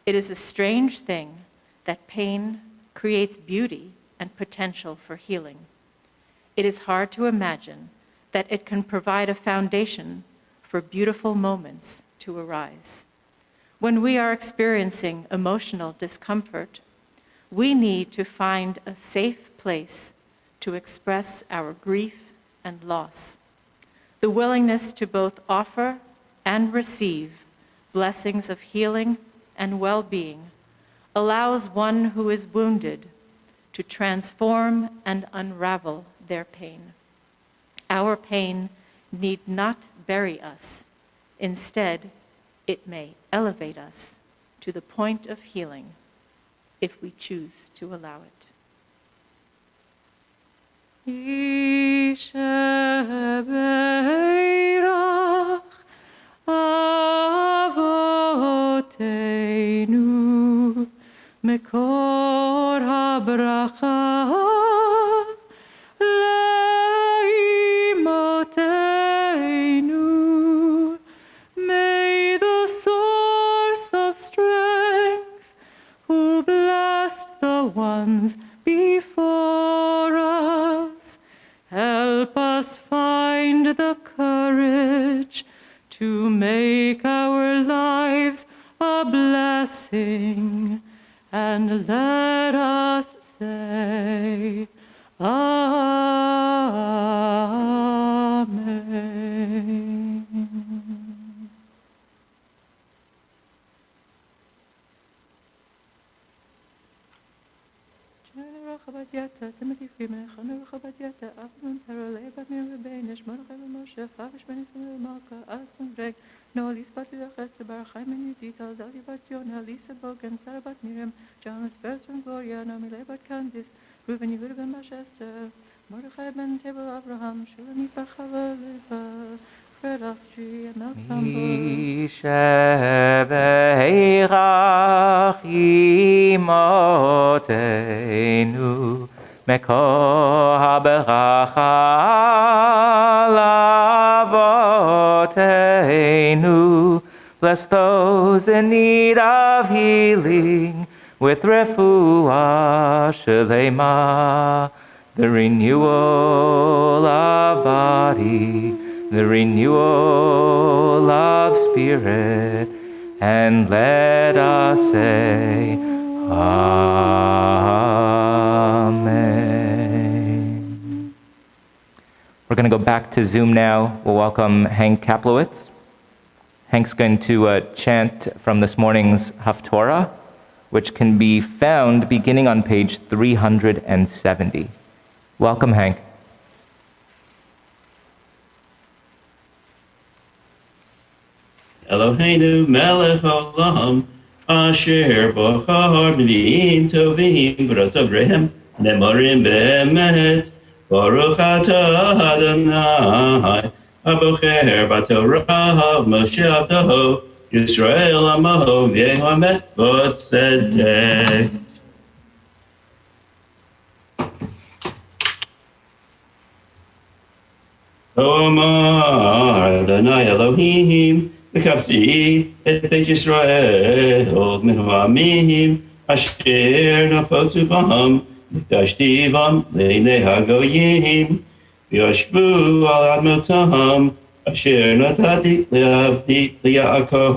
Speaker 6: It is a strange thing that pain creates beauty and potential for healing. It is hard to imagine that it can provide a foundation for beautiful moments to arise. When we are experiencing emotional discomfort, we need to find a safe place to express our grief and loss. The willingness to both offer and receive blessings of healing and well-being allows one who is wounded to transform and unravel their pain. Our pain need not bury us. Instead, it may elevate us to the point of healing if we choose to allow it." Yishabeirach Avoteinu Mekor habracha Leimoteinu. May the source of strength who blessed the ones before us help us find the courage to make our lives a blessing, and let us say, Amen. Timothy Freeman, Chanu Chabadiata, Afman Parale, Batmir Rebenish, Mordechai Moshe, Favish Benisam Malka, Alex Drake, Noah Lisa Batila Chester, Barachaiman Yudita, Dali Bat Yona, Lisa Bogan, Sarah Bat Miriam, John Spurs from Gloria, Naomi Lebat Candice, Ruben Yehuda Ben Mashester, Mordechai Ben Table Abraham, Shulamit Bachava Leva, Fred Austri, and Malcolm
Speaker 5: Yishabeirach Imotenu Mekor habracha Avoteinu. Bless those in need of healing with refuah shelema, the renewal of body, the renewal of spirit, and let us say, Amen. We're going to go back to Zoom now. We'll welcome Hank Kaplowitz. Hank's going to chant from this morning's Haftorah, which can be found beginning on page 370. Welcome, Hank.
Speaker 10: Eloheinu melech haolam, asher bachar b'nvi'im tovim v'rotavrehem nemorim be'emet, baruch atah Adonai, abocher b'torah Moshe avdoho, Yisrael amaho v'yehamet v'tzedek. Omar Adonai Elohim, V'kavsi et Beit Yisrael min ha'amim asher nafotzu b'ham v'kashtivam le'nei hagoyim v'yoshvu al admotam asher natati le'avdi li'Yaakov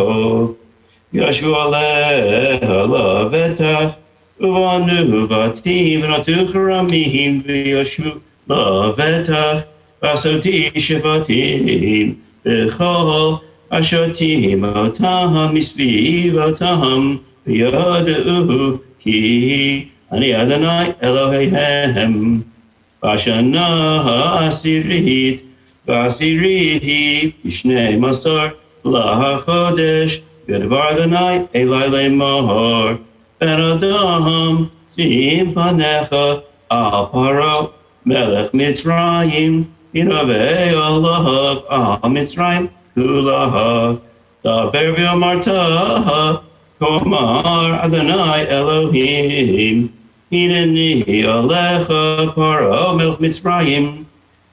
Speaker 10: v'yoshvu aleha lavetach uvanu v'atim v'natu charamim v'yoshvu lavetach v'asoti shevatim v'chol Ashotim otaham misviv otaham v'yad'u ki אני אדוני אלוהיהם. בשנה העשירית, ב12 לחודש, ודבר אדוני אלי לאמור, בן אדם, שים פניך על פרעה, מלך מצרים, ינבא עליו על מצרים כולה. דבר ואמרת, כלומר אדוני אלוהים, הנני עליך פרעה מלך מצרים,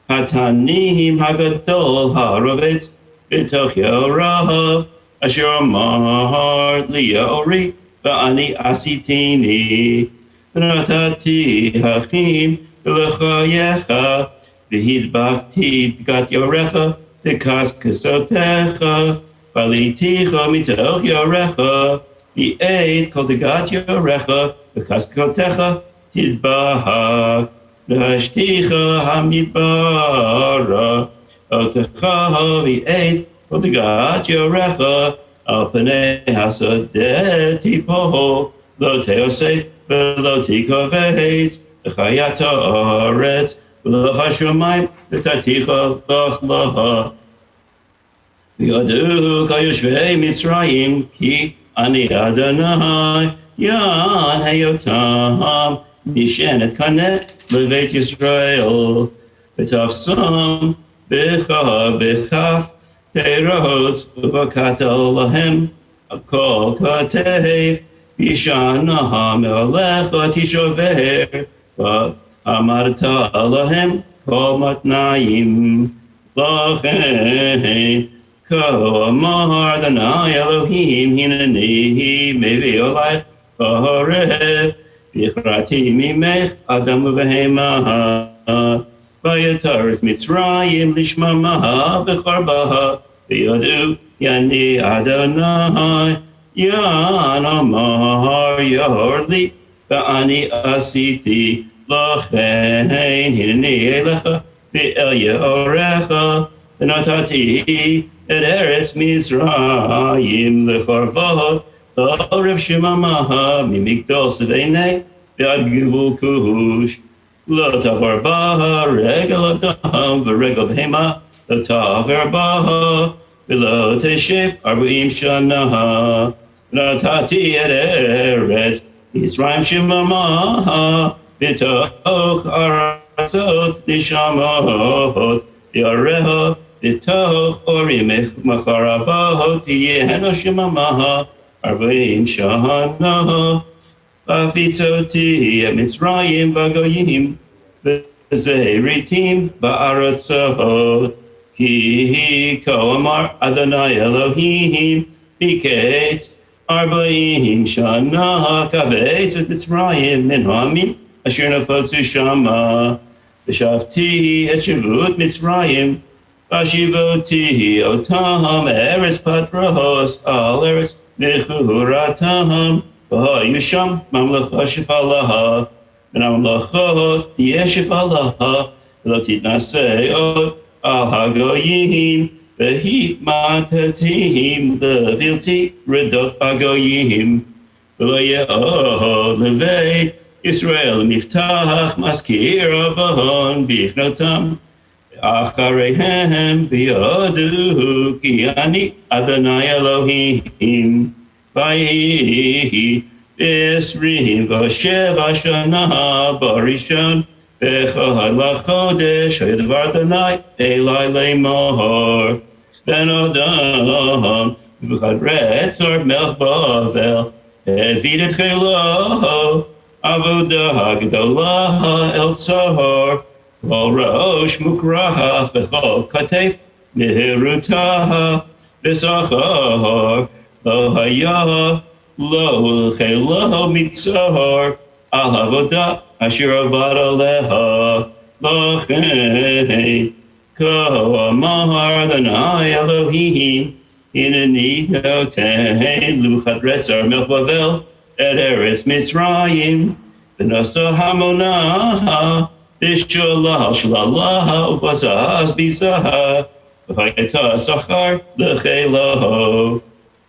Speaker 10: התנים הגדול הרובץ בתוך יוריו, אשר אמר ליאורי, ואני עשיתני, ונתתי אחים לחייך, והדבקתי דגת יורך בקשקשותיך, ועליתיך מתוך יורך, ואת כל דגת יורך בקשקשותיך תדבק, והשתיך המדברה, אותך ואת כל דגת יורך, על פני השדה תיפול, לא תאסף ולא תכבד, לחיית הארץ ולא השמיים נתתיך לך לה. וידעו כל יושבי מצרים כי אני אדוני יען היותם משענת קנה לבית ישראל, ותפסם בך בכף תירוץ ובקעת להם כל כתף, בשנה המלך תשובר, ואמרת להם כל מתנאים. לכן כה אמר אדוני אלוהים, הנני מביא עלייך בחורף, והכרעתי ממך אדם ובהמה, ויתרץ מצרים לשממה בחרבה, וידעו אני אדוני יען אמר יהור לי, ואני עשיתי לכן, הנני אליך ואל יאורך, ונתתי את ארץ מצרים לחרבות, לעורף שממה ממגדל סבני ועד גבול כוש. לא תעבור בה רגל אדם ורגל בהמה, לא תעבור בה ולא תשב 40 שנה. נתתי את ארץ מצרים שממה בתוך ארצות נשמות, יראה בתוך אורים מחרבות תהיינה שממה 40 שנה. הפיצותי את מצרים בגויים וזריתים בארצות, כי כה אמר אדוני אלוהים, מקץ 40 שנה כבץ את מצרים מן העמים אשר נפוצו שמה, ושבתי את שבות מצרים, ושיבותי אותם ארץ פטרוס על ארץ מכורתם, והיו שם ממלכה שפלה, מן הממלכות תהיה שפלה, ולא תתנשא עוד על הגויים, והתמעטתים לבלתי רדות בגויים, ולא יהיה עוד לבית ישראל מפתח מזכיר אבון בפנותם, אחריהם ויודעו כי אני אדוני אלוהים. ויהי 27 שנה בראשון באחד לחודש דבר אדוני אלי לאמור, בן אדם ובחדרצר מלך בבל הביא את חילו עבודה גדולה אל צהר, כל ראש מוקרח וכל כתף מהירותה ושכר, לא היה לו חילו מצהר על עבודה אשר עבד עליה. לכן כה אמר אדוני אלוהים, הנני נותן לבוכדנצר מלך בבל את ארץ מצרים, ונשא המונה בשלל שללה ובזז ביזה, והייתה שכר לחילו.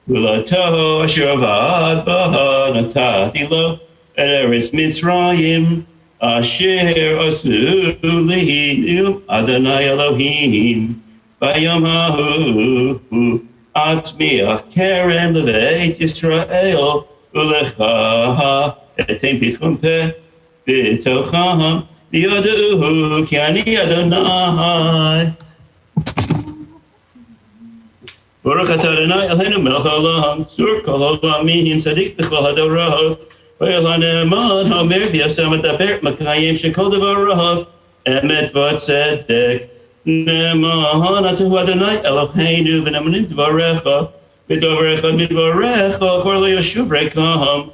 Speaker 10: ולתו אשר עבד בה נתתי לו et eretz Mitzrayim, asher asu lehinu Adonai Elohim, bayom hahu, atzmiach keren leveit Yisrael, ulecha etem pitchum peh, b'tocham, Yodu ki ani Adonai. Baruch atah Adonai Eloheinu melech haolam, sur kol haolamim, tzadik b'chol hadorot, v'el hane'eman haomer v'yasam adaber makayim shekol devarav, emet v'tzedek. Ne'eman atahu Adonai Eloheinu v'ne'emanim dvarecha, v'dvarecha midvarecha, chor lo yoshuv rekam.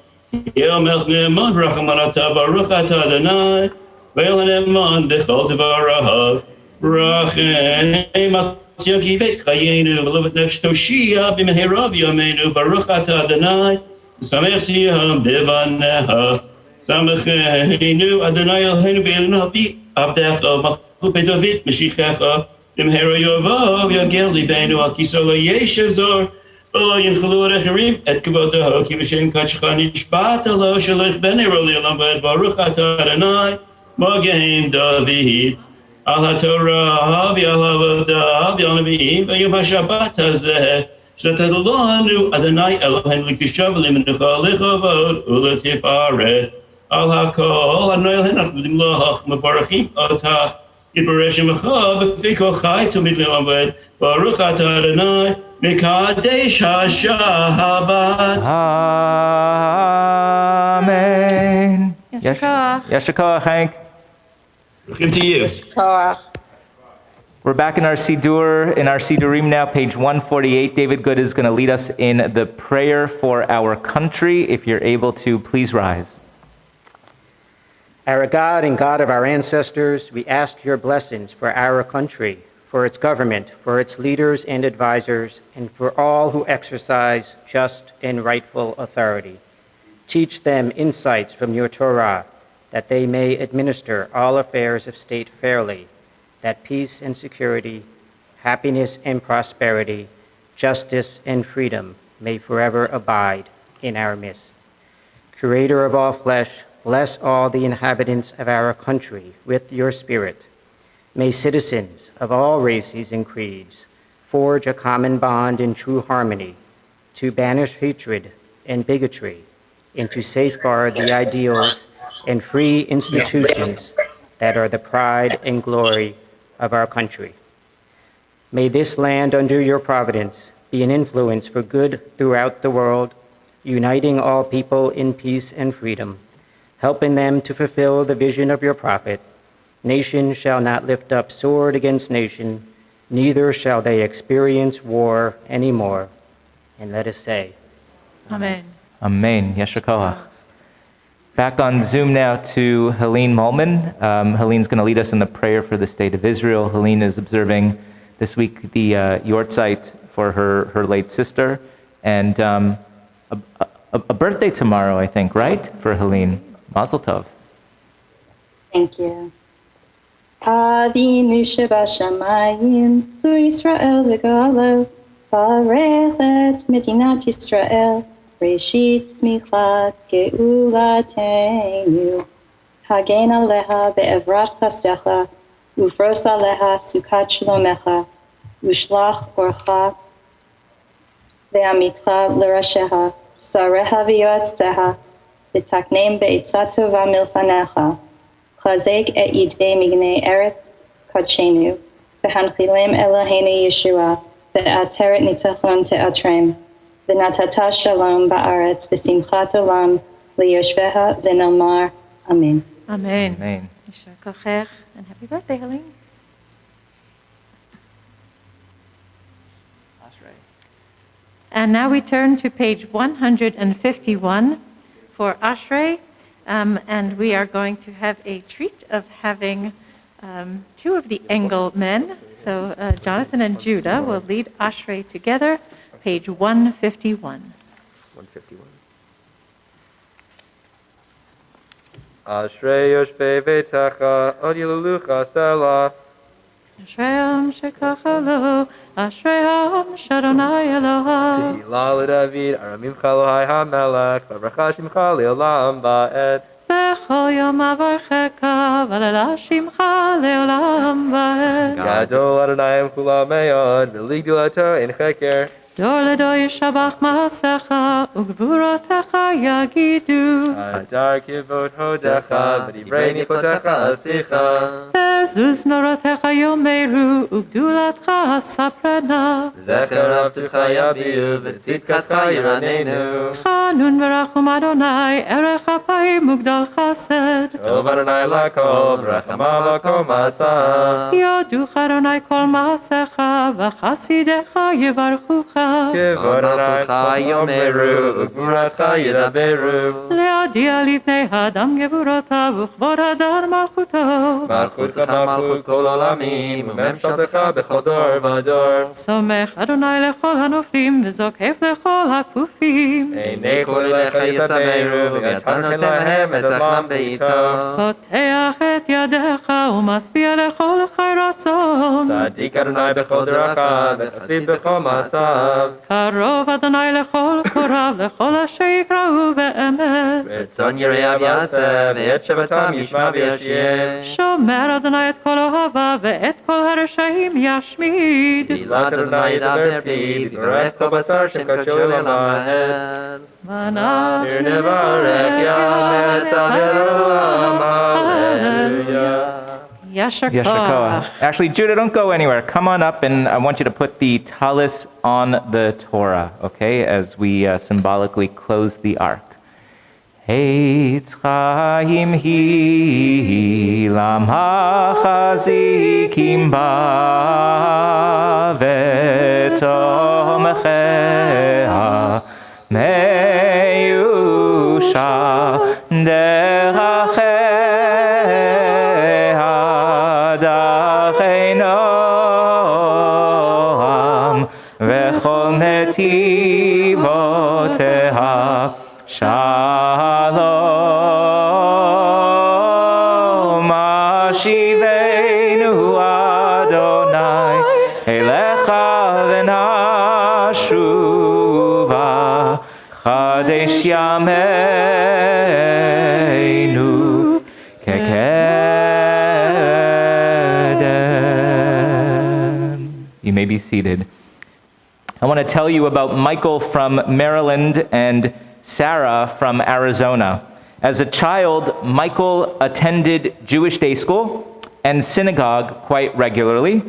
Speaker 10: Yel melech ne'eman v'rachamon atah, baruch atah Adonai, v'el hane'eman b'chol devarav, rachem Yogi bet chayenu, v'lovet nefesh toshia b'meherav yameinu, baruch atah Adonai, samech siyam b'vaneha, samecheinu Adonai Eloheinu v'elinu habi avdecha, machu b'David meshichecha, b'mehera yovav yagel libenu, al kiso lo yeshev zor, v'lo yinchalu arecherim, et kavodaho, ki v'shem kachcha nishbata lo, shalech b'nei li'olam v'ed, baruch atah Adonai, magen David, על התורה ועל העבודה ועל הנביאים ביום השבת הזה שנתת לנו אדוני אלוהינו לקדושה ולמנוחה לכבוד ולתפארת על הכל אדוני אלוהינו אנחנו מודים לך ומברכים אותך יתברך שמך בפי כל חי תמיד לעולם ועד ברוך אתה אדוני מקדש השבת
Speaker 5: Amen. Yasher koach, Hank.
Speaker 10: Welcome to you.
Speaker 5: We're back in our Sidurim now, page 148. David Good is going to lead us in the prayer for our country. If you're able to, please rise.
Speaker 11: Our God and God of our ancestors, we ask your blessings for our country, for its government, for its leaders and advisors, and for all who exercise just and rightful authority. Teach them insights from your Torah, that they may administer all affairs of state fairly, that peace and security, happiness and prosperity, justice and freedom may forever abide in our midst. Creator of all flesh, bless all the inhabitants of our country with your spirit. May citizens of all races and creeds forge a common bond in true harmony to banish hatred and bigotry and to safeguard the ideals and free institutions that are the pride and glory of our country. May this land under your providence be an influence for good throughout the world, uniting all people in peace and freedom, helping them to fulfill the vision of your prophet. Nation shall not lift up sword against nation, neither shall they experience war anymore. And let us say,
Speaker 6: Amen.
Speaker 5: Amen. Yasher koach. Back on Zoom now to Helene Molman. Helene's going to lead us in the prayer for the state of Israel. Helene is observing this week the Yortzeit for her late sister, and a birthday tomorrow, I think, right, for Helene? Mazel tov.
Speaker 12: Thank you. Avinu shebashamayim, Zur Yisrael v'galo, Varechet Medinat Yisrael, Reshit Smichat Geulatenu, Hagen Aleha be'evrat chastecha, Ufros Aleha sukat shlomecha, Ushlach orcha ve'amitcha l'rasheha, Sareha v'yotzteha, V'taknem be'etzat tova milfanecha, Chazek et yidei mignei eretz kadshenu, V'hanchilem Eloheinu Yeshua, Ve'ateret nitachon te'atrem, V'natata shalom ba'aretz v'simchat olam liyoshveha v'namar. Amen.
Speaker 6: Amen.
Speaker 5: Amen.
Speaker 6: Yasher kochech, and happy birthday, Helene. And now we turn to page 151 for Ashrei, and we are going to have a treat of having two of the Engel men. So Jonathan and Judah will lead Ashrei together, page 151.
Speaker 13: 151. Ashrei yoshvei ve'techa od yilucha selah.
Speaker 6: אשריהם שכחלו, אשריהם שאדוני אלוהם.
Speaker 13: תהילה לדוד, ארמים אלוהי המלך, וברכה שמך לעולם ועד.
Speaker 6: בכל יום אברכך, וללה שמך לעולם ועד.
Speaker 13: גדול אדוני וכולם מאוד, ולגדולתו אין חקר.
Speaker 6: דור לדור ישבח מעשיך, וגבורתך יגידו.
Speaker 13: הדר כבוד הודך, ודברי נפלותיך אשיך.
Speaker 6: עזוז נורותיך יאמרו, וגדולתך אספרנה.
Speaker 13: זכר עבדך יביאו, וצדקתך ירננו.
Speaker 6: חנון ורחום אדוני, ערך אפיים וגדול חסד.
Speaker 13: טוב אדוני לכל, ורחמיו לכל מעשיו.
Speaker 6: יודוך אדוני כל מעשיך, וחסידיך יברכוך.
Speaker 13: כבוד מלכותך יאמרו, וגבורתך ידברו.
Speaker 6: להודיע לפני האדם גבורותיו, וכבוד הדר מלכותו.
Speaker 13: מלכותך מלכות כל עולמים, וממשלתך בכל דור ודור.
Speaker 6: סומך אדוני לכל הנופלים, וזוקף לכל הכפופים.
Speaker 13: עיני כל אליך יסמרו, ואתה נותן להם את לחמם בעיתו.
Speaker 6: פותח את ידיך, ומשביע לכל חי רצון.
Speaker 13: צדיק אדוני בכל דרכיו, וחסיד בכל מעשיו.
Speaker 6: קרוב אדוני לכל קורב, לכל אשר יקראו באמת.
Speaker 13: רצון יראיו יעשה, ואת שבתם ישמע וישיר.
Speaker 6: שומר אדוני את כל אוהביו, ואת כל הרשעים ישמיד.
Speaker 13: תהילת אדוני ידבר פי, ויברך כל בשר שם קדשו לעולם ועד.
Speaker 6: ואנחנו
Speaker 13: נברך ים את העולם, הללויה.
Speaker 6: Yasher
Speaker 5: Yasher Koach. Actually, Judah, don't go anywhere. Come on up, and I want you to put the talis on the Torah, okay, as we symbolically close the ark. Eitz Chaim hi lam hachazikim ba v'tomechea meyusha derachea v'chol netivoteha shalom ashivenu Adonai elecha v'nashuva chadesh yameinu kekedem. You may be seated. I want to tell you about Michael from Maryland and Sarah from Arizona. As a child, Michael attended Jewish day school and synagogue quite regularly.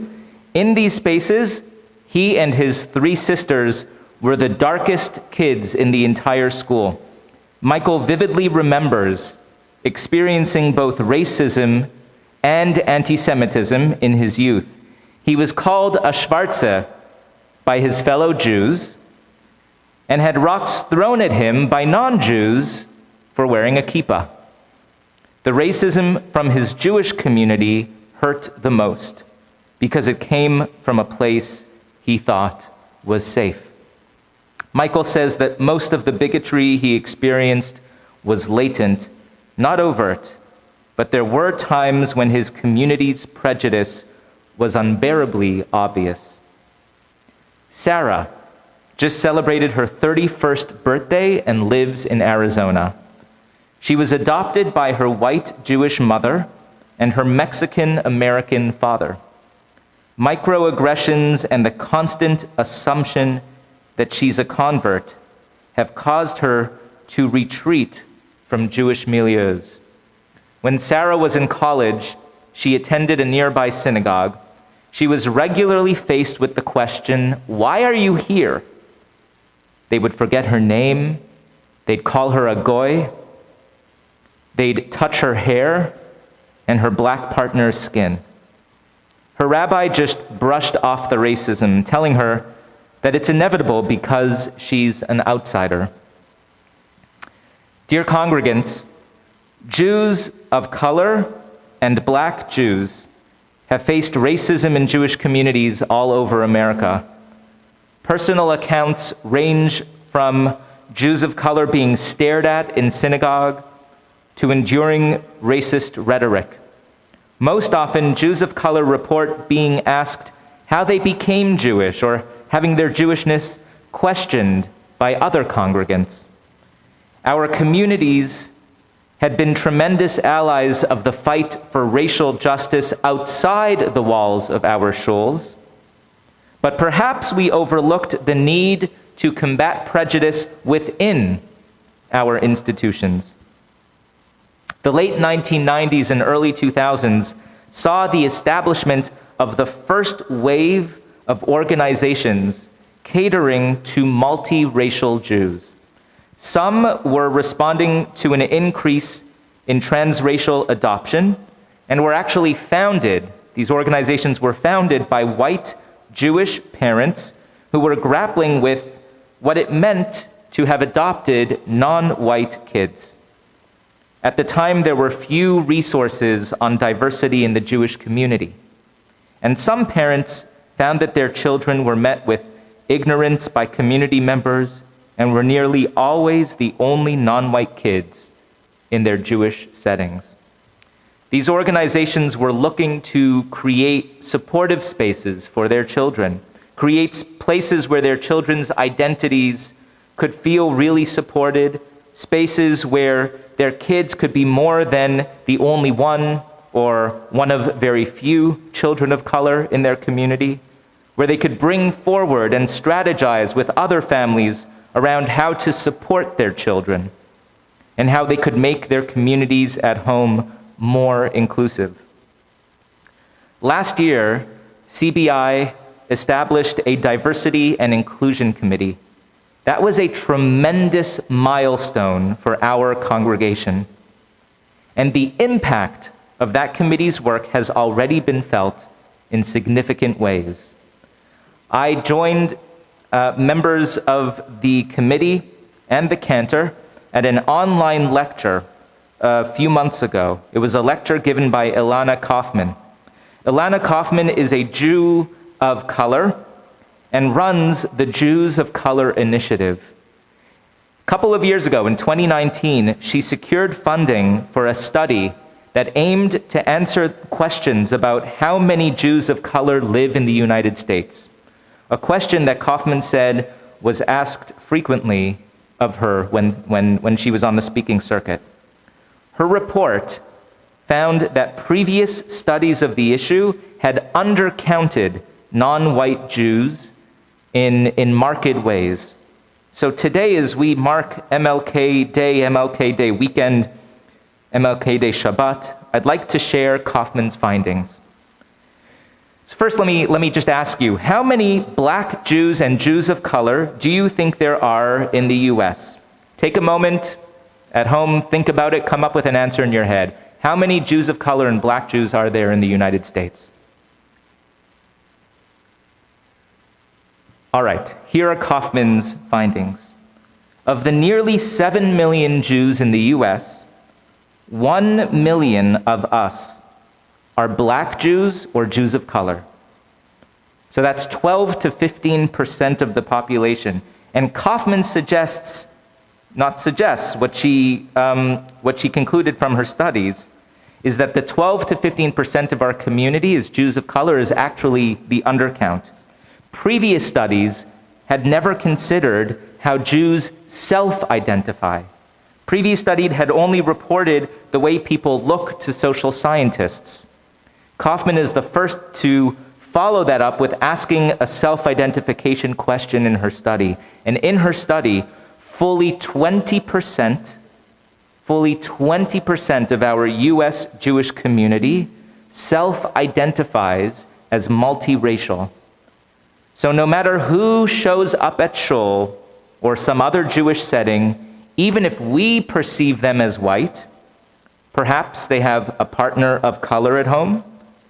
Speaker 5: In these spaces, he and his 3 sisters were the darkest kids in the entire school. Michael vividly remembers experiencing both racism and anti-Semitism in his youth. He was called a Schwarze by his fellow Jews, and had rocks thrown at him by non-Jews for wearing a kippah. The racism from his Jewish community hurt the most because it came from a place he thought was safe. Michael says that most of the bigotry he experienced was latent, not overt, but there were times when his community's prejudice was unbearably obvious. Sarah just celebrated her 31st birthday and lives in Arizona. She was adopted by her white Jewish mother and her Mexican-American father. Microaggressions and the constant assumption that she's a convert have caused her to retreat from Jewish milieus. When Sarah was in college, she attended a nearby synagogue. She was regularly faced with the question, "Why are you here?" They would forget her name. They'd call her a goy. They'd touch her hair and her black partner's skin. Her rabbi just brushed off the racism, telling her that it's inevitable because she's an outsider. Dear congregants, Jews of color and black Jews have faced racism in Jewish communities all over America. Personal accounts range from Jews of color being stared at in synagogue to enduring racist rhetoric. Most often, Jews of color report being asked how they became Jewish or having their Jewishness questioned by other congregants. Our communities had been tremendous allies of the fight for racial justice outside the walls of our shuls, but perhaps we overlooked the need to combat prejudice within our institutions. The late 1990s and early 2000s saw the establishment of the first wave of organizations catering to multiracial Jews. Some were responding to an increase in transracial adoption and were actually founded, these organizations were founded by white Jewish parents who were grappling with what it meant to have adopted non-white kids. At the time, there were few resources on diversity in the Jewish community, and some parents found that their children were met with ignorance by community members and were nearly always the only non-white kids in their Jewish settings. These organizations were looking to create supportive spaces for their children, create places where their children's identities could feel really supported, spaces where their kids could be more than the only one or one of very few children of color in their community, where they could bring forward and strategize with other families around how to support their children and how they could make their communities at home more inclusive. Last year, CBI established a diversity and inclusion committee. That was a tremendous milestone for our congregation. And the impact of that committee's work has already been felt in significant ways. I joined members of the committee and the cantor at an online lecture a few months ago. It was a lecture given by Ilana Kaufman. Ilana Kaufman is a Jew of color and runs the Jews of Color Initiative. A couple of years ago, in 2019, she secured funding for a study that aimed to answer questions about how many Jews of color live in the United States. A question that Kaufman said was asked frequently of her when she was on the speaking circuit. Her report found that previous studies of the issue had undercounted non-white Jews in marked ways. So today, as we mark MLK Day weekend, MLK Day Shabbat, I'd like to share Kaufman's findings. So first, let me just ask you, how many black Jews and Jews of color do you think there are in the US? Take a moment at home, think about it, come up with an answer in your head. How many Jews of color and black Jews are there in the United States? All right, here are Kaufman's findings. Of the nearly 7 million Jews in the US, 1 million of us are black Jews or Jews of color. So that's 12 to 15% of the population. And Kaufman what she concluded from her studies is that the 12 to 15% of our community as Jews of color is actually the undercount. Previous studies had never considered how Jews self-identify. Previous studies had only reported the way people look to social scientists. Kaufman is the first to follow that up with asking a self-identification question in her study. And in her study, fully 20% of our US Jewish community self-identifies as multiracial. So no matter who shows up at shul or some other Jewish setting, even if we perceive them as white, perhaps they have a partner of color at home,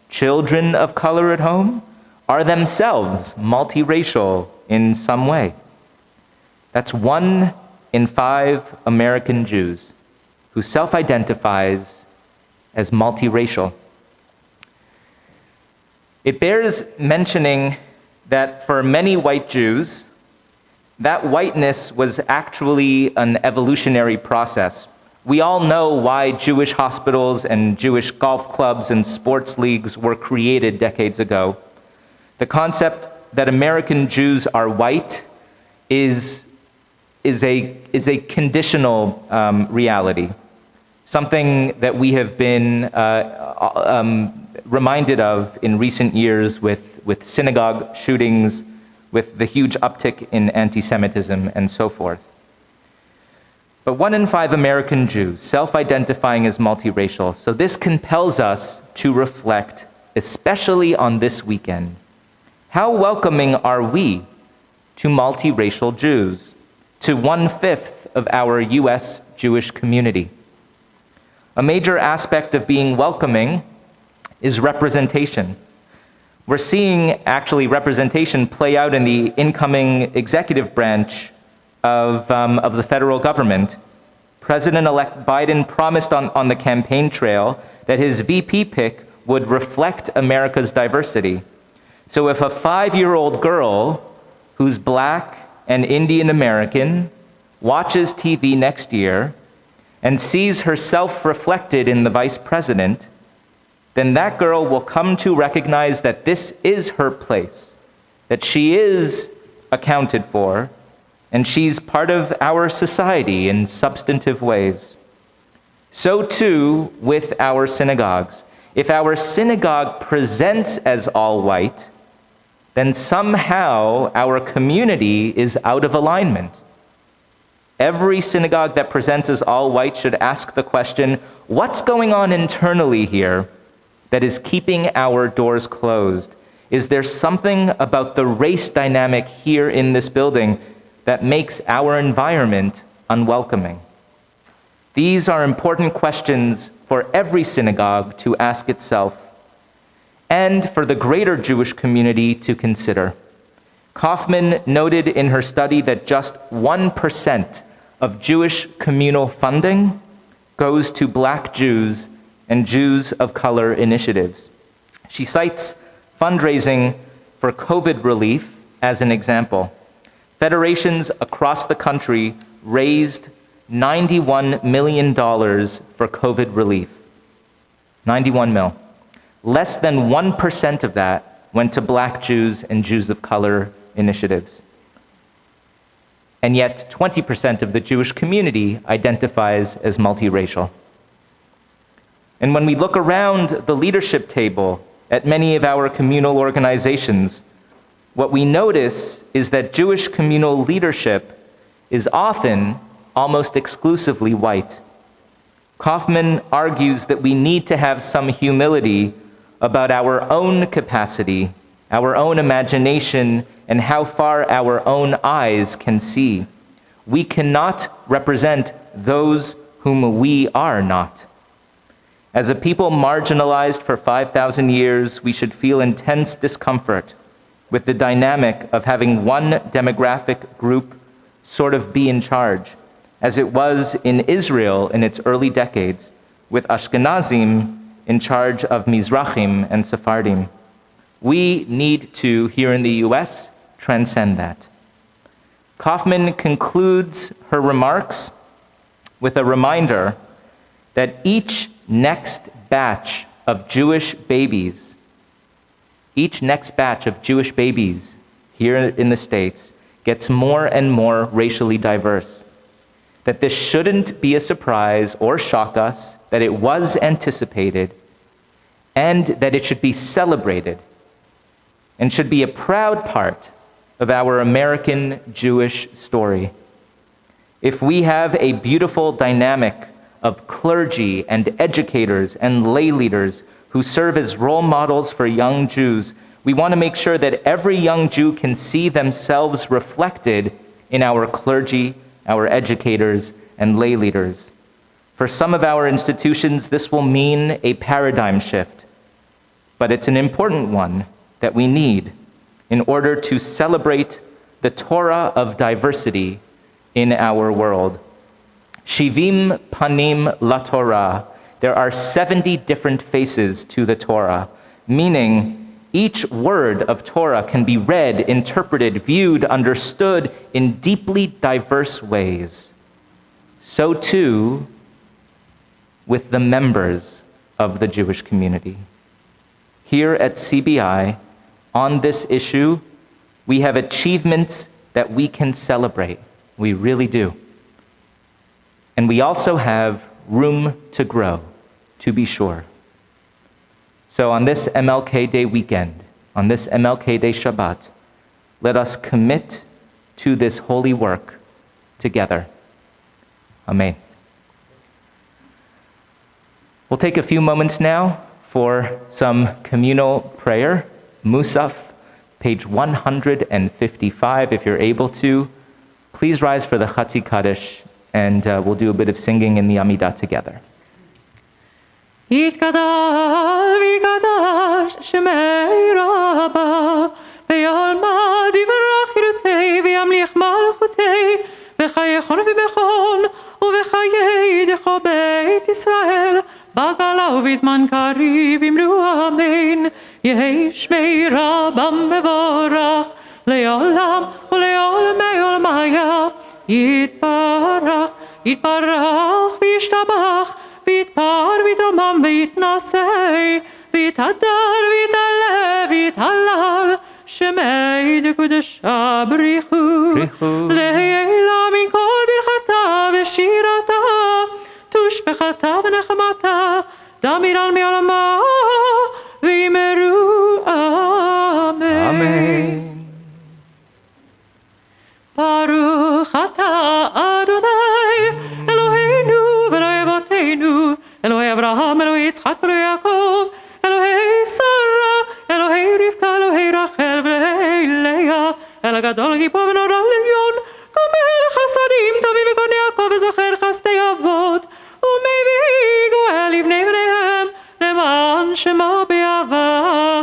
Speaker 5: children of color at home, are themselves multiracial in some way. That's 1 in 5 American Jews who self-identifies as multiracial. It bears mentioning that for many white Jews, that whiteness was actually an evolutionary process. We all know why Jewish hospitals and Jewish golf clubs and sports leagues were created decades ago. The concept that American Jews are white is a conditional reality, something that we have been reminded of in recent years with synagogue shootings, with the huge uptick in anti-Semitism, and so forth. But 1 in 5 American Jews self-identifying as multiracial, so this compels us to reflect, especially on this weekend, how welcoming are we to multiracial Jews, to 1/5 of our U.S. Jewish community? A major aspect of being welcoming is representation. We're seeing actually representation play out in the incoming executive branch of the federal government. President-elect Biden promised on the campaign trail that his VP pick would reflect America's diversity. So if a 5-year-old girl who's Black and Indian American watches TV next year and sees herself reflected in the vice president, then that girl will come to recognize that this is her place, that she is accounted for, and she's part of our society in substantive ways. So too with our synagogues. If our synagogue presents as all white, then somehow our community is out of alignment. Every synagogue that presents as all white should ask the question, what's going on internally here that is keeping our doors closed? Is there something about the race dynamic here in this building that makes our environment unwelcoming? These are important questions for every synagogue to ask itself, and for the greater Jewish community to consider. Kaufman noted in her study that just 1% of Jewish communal funding goes to Black Jews and Jews of color initiatives. She cites fundraising for COVID relief as an example. Federations across the country raised $91 million for COVID relief. 91 mil. Less than 1% of that went to Black Jews and Jews of color initiatives. And yet 20% of the Jewish community identifies as multiracial. And when we look around the leadership table at many of our communal organizations, what we notice is that Jewish communal leadership is often almost exclusively white. Kaufman argues that we need to have some humility about our own capacity, our own imagination, and how far our own eyes can see. We cannot represent those whom we are not. As a people marginalized for 5,000 years, we should feel intense discomfort with the dynamic of having one demographic group sort of be in charge, as it was in Israel in its early decades, with Ashkenazim in charge of Mizrahim and Sephardim. We need to, here in the US, transcend that. Kaufman concludes her remarks with a reminder that each next batch of Jewish babies here in the States gets more and more racially diverse. That this shouldn't be a surprise or shock us, that it was anticipated, and that it should be celebrated and should be a proud part of our American Jewish story. If we have a beautiful dynamic of clergy and educators and lay leaders who serve as role models for young Jews, we want to make sure that every young Jew can see themselves reflected in our clergy, our educators, and lay leaders. For some of our institutions, this will mean a paradigm shift, but it's an important one that we need in order to celebrate the Torah of diversity in our world. Shivim panim la Torah. There are 70 different faces to the Torah, meaning each word of Torah can be read, interpreted, viewed, understood in deeply diverse ways. So too with the members of the Jewish community. Here at CBI, on this issue, we have achievements that we can celebrate. We really do. And we also have room to grow, to be sure. So on this MLK Day weekend, on this MLK Day Shabbat, let us commit to this holy work together. Amen. We'll take a few moments now for some communal prayer. Musaf, page 155, if you're able to. Please rise for the Chatzi Kaddish, and we'll do a bit of singing in the Amidah together.
Speaker 6: יתקדש ויקדש שמי רבה ויעלמד יברך חירותי וימליך מלכותי בחייכון ובכון ובחיי דכו בית ישראל בגלה ובזמן קריב אמרו אמן יהי שמי רבם מבורך לעולם ולעולמי עולמיה יתברך יתברך וישתבח ויתפאר ויתרומם ויתנשא ויתהדר ויתעלה ויתהלל שמי דקודשה בריחו לעילה מכל ברכתה ושירתה תושבחתה ונחמתה דמיר מעולמה ויאמרו אמן. ברוך אתה אדוני אלוהינו ואלוהי אבותינו אלוהי אברהם אלוהי יצחק ואלוהי יעקב אלוהי שרה אלוהי רבקה אלוהי רחל ואלוהי לאה אל הגדול גיבור ונורא עליון גומל חסדים תביא וגון יעקב וזוכר חסדי אבות ומביא גואל לבני בניהם למען שמו באהבה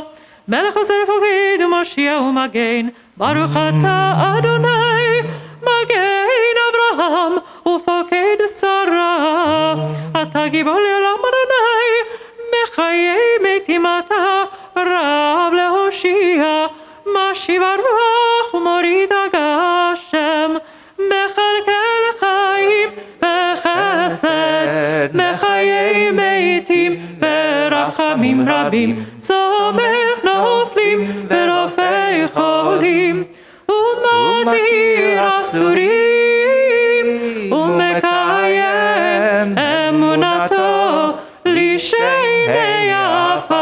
Speaker 6: מלך עוזר ופוקד ומושיע ומגן ברוך אתה אדוני מגן אברהם ופוקד שרה אתה גיבור לעולם אדוני מחיי מתים אתה רב להושיע משיב הרוח ומוריד הגשם מכלכל חיים בחסד מחיי מתים ברחמים רבים סומך נופלים ורופא חולים ומתיר אסורים ומקיים אמונתו לשני עפר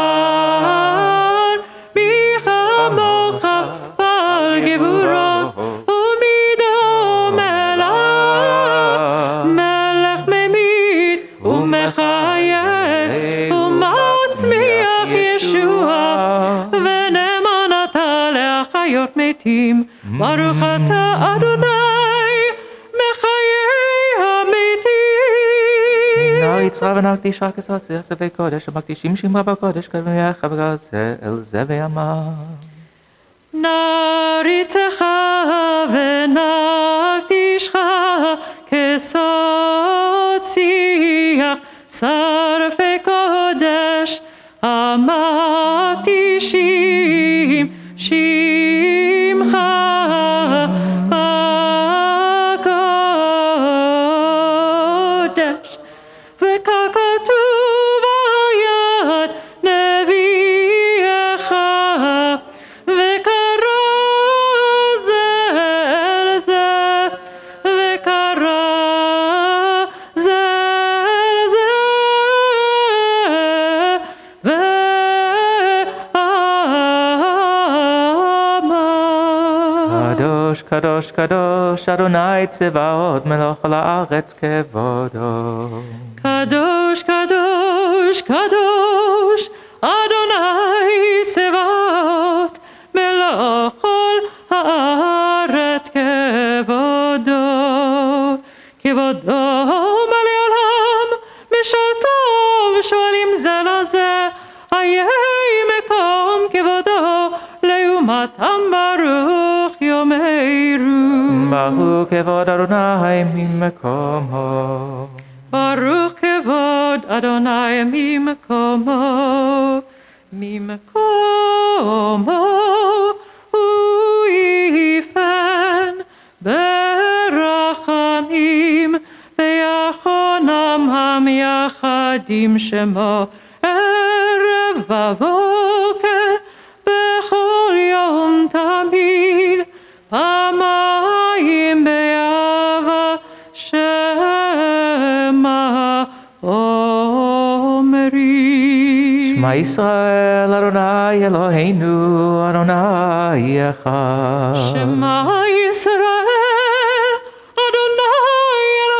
Speaker 6: מי כמוך בעל גבורו ומידו מלך ממית ומחיה ומצמיח ישועה ונאמן אתה להחיות מתים ברוך אתה אדוני מחיי המתים.
Speaker 5: נעריצה ונקדישה כסוסיה סבי קודש ומקדישים שמרה בקודש כדמיה חברה זה אל זה ויאמר
Speaker 6: נעריצך ונקדישך כסוציח שרפי קודש המקדישים שמך הקודש וככתוב היד נביאך וקרא זה אל זה וקרא זה אל זה
Speaker 5: קדוש קדוש קדוש אדוני צבאות מלוך על הארץ כבודו
Speaker 6: קדוש קדוש קדוש אדוני צבאות מלוך על הארץ כבודו כבודו מלא עולם משרתו ושואלים זה לזה איה מקום כבודו לעומתם ברוך יאמרו
Speaker 5: ברוך כבוד אדוני ממקומו
Speaker 6: ברוך כבוד אדוני ממקומו ממקומו הוא יפן ברחמים ויחונם המייחדים מקדים שמו ערב ובוקר בכל יום תמיד פעמיים באהבה שמע אומרים.
Speaker 5: שמע ישראל אדוני אלוהינו אדוני אחד.
Speaker 6: שמע ישראל אדוני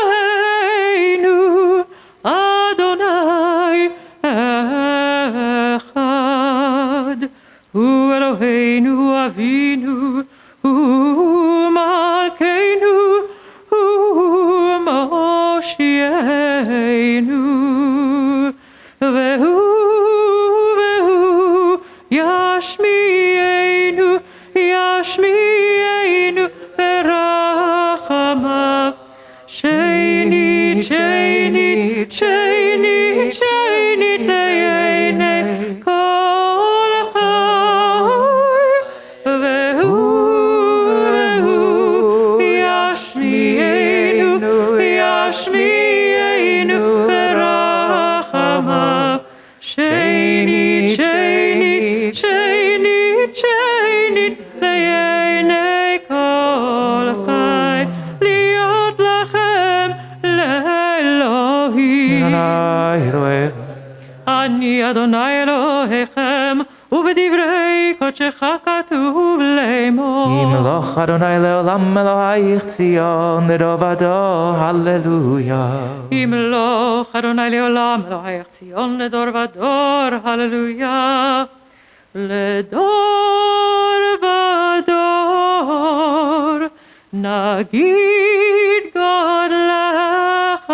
Speaker 6: אלוהינו אדוני אחד. הוא אלוהינו אבינו הוא מלכנו הוא מושיענו והוא ישמיענו ברחמיו שנית שנית שנית שנית לעיני כל החי והוא ישמיענו ברחמיו שנית שנית שנית שנית לעיני כל חי להיות לכם לאלוהים. אני אדוני אלוהיכם ובדברי קודשך כתוב לאמור.
Speaker 5: ימלוך אדוני לעולם אלוהיך ציון לדור ודור הללויה.
Speaker 6: ימלוך אדוני לעולם אלוהיך ציון לדור ודור הללויה. לדור ודור נגיד גודלך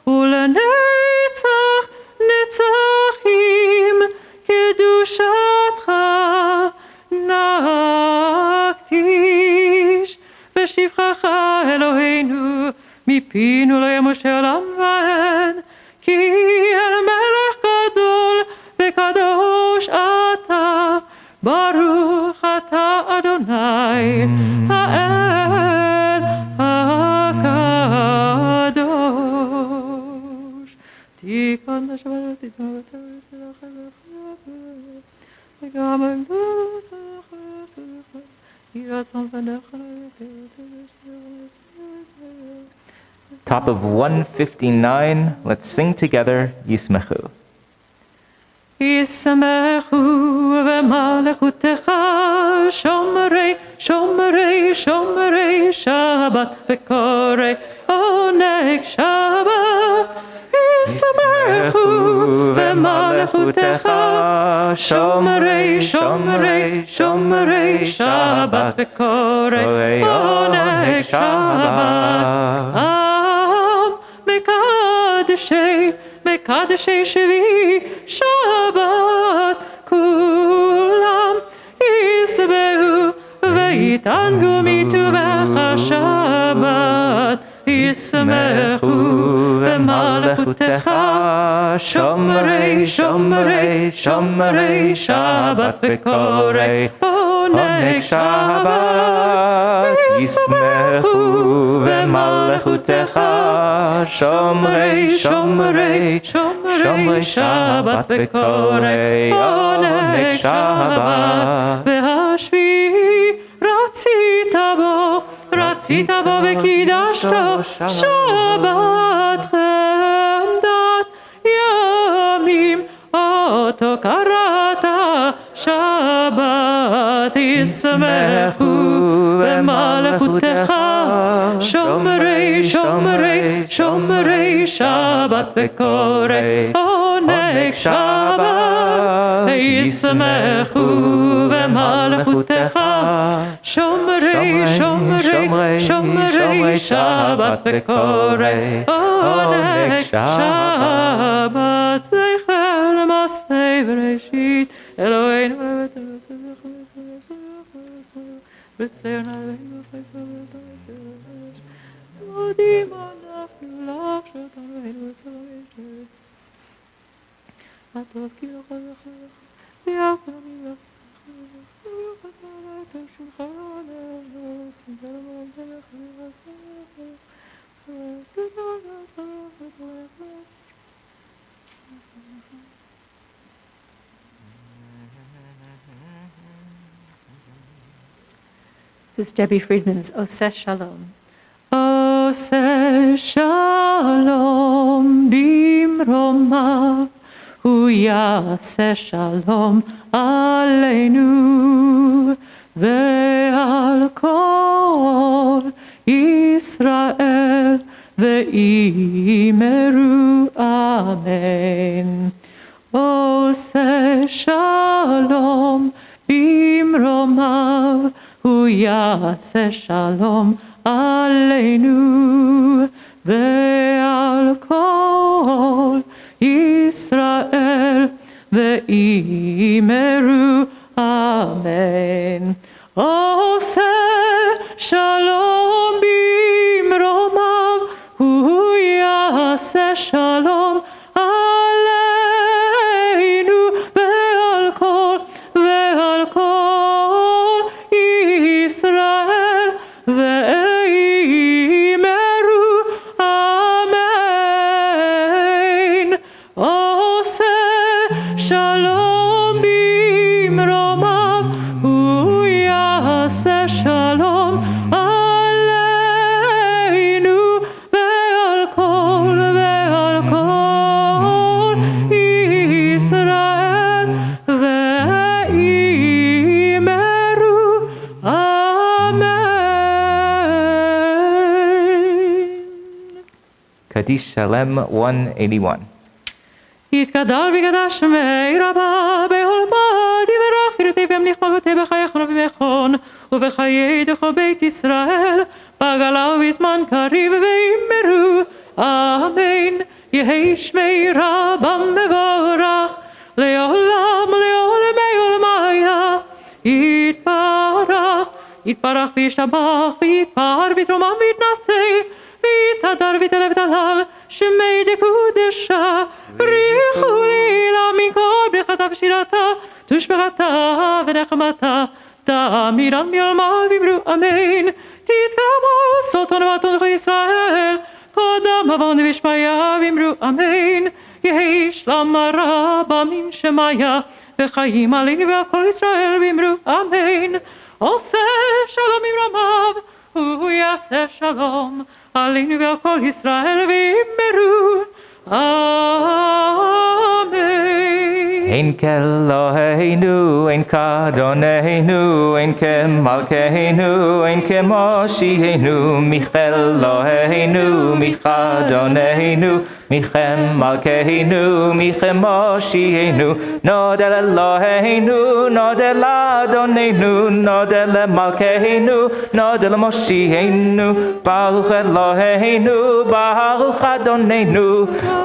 Speaker 6: ולנצח נצחים קדושתך נקדיש בשבחך אלוהינו מפינו לא ימוש עולם ועד כי אל מלך גדול וקדוש אתה ברוך אתה אדוני האל הקדוש. תיקון השבת ציטון ותרצה וגם
Speaker 5: Top of 159, let's sing together, Yismechu.
Speaker 6: ישמחו במלכותך שומרי שומרי שומרי שבת וקורא עונג שבת. ישמחו במלכותך שומרי שומרי שומרי שבת וקורא עונג שבת. מקדשי מקדשי שבי שבת כולם ישבעו ויתענגו מטובך שבת. ישמחו במלכותך שומרי שומרי שומרי שבת וקורא עונג שבת. ישמחו במלכותך שומרי שומרי שומרי שבת וקורא עונג שבת. והשביעי רצית בו וקידשתו שבת חמדת ימים אותו קראת שבת. ישמחו במלכותך שומרי שומרי שומרי שבת וקורא עונג שבת. ישמחו במלכותך שומרי שומרי שומרי שבת וקורא עונג שבת. זכר למעשה בראשית אלוהינו בציון עלינו מודים אנחנו לך שאתה אלוהינו וצלם הטוב כי לא חזך לך ויעקב ממך This is Debbie Friedman's Oseh Shalom. Oseh Shalom bimromav, hu yaseh shalom aleinu, ve'al kol Yisrael ve'imeru amen. Oseh shalom bimromav, hu yaseh shalom aleinu, ve'al kol Yisrael ve'imeru amen. Oseh shalom bimromav, hu yaseh shalom aleinu, ve'al kol Yisrael ve'imeru amen. Oseh shalom bimromav, hu yaseh shalom aleinu, ve'al kol Yisrael ve'imeru amen.
Speaker 5: Kaddish Shalem 181.
Speaker 6: יתגדל ויגדש שמי רבה בעולמה, דברך ירתי וימליכותי בחייך ובמכון ובחיי דכל בית ישראל, בגלה ובזמן קריב ויאמרו אמן. יהי שמי רבם מבורך לעולם לעולמי עולמיה. יתברך יתברך וישתבח ויתפאר ויתרומם ויתנשא ויתהדר ויתעלה ותהלל שמי דקודשה. בריחו לעילם מכל ברכתה ושירתה תושבעתה ונחמתה, תאמירם יעלמה ויאמרו אמן. תתקבל סולטן ובתון כל ישראל, קודם אבון ושמיה ויאמרו אמן. יהי שלום רב מן שמיה וחיים עלינו ועל כל ישראל ויאמרו אמן. עושה שלום במרומיו, הוא יעשה שלום עלינו ועל כל ישראל ויאמרו amen.
Speaker 5: Ein keloheinu, ein kadoneinu, ein kemalkeinu, ein kemoshienu, micheloheinu, michadoneinu, michemalkeinu, michemoshienu, nodel Eloheinu, nodel Adonenu, nodel Malkeinu, nodel Moshienu, Baruch Eloheinu, Baruch Adonenu,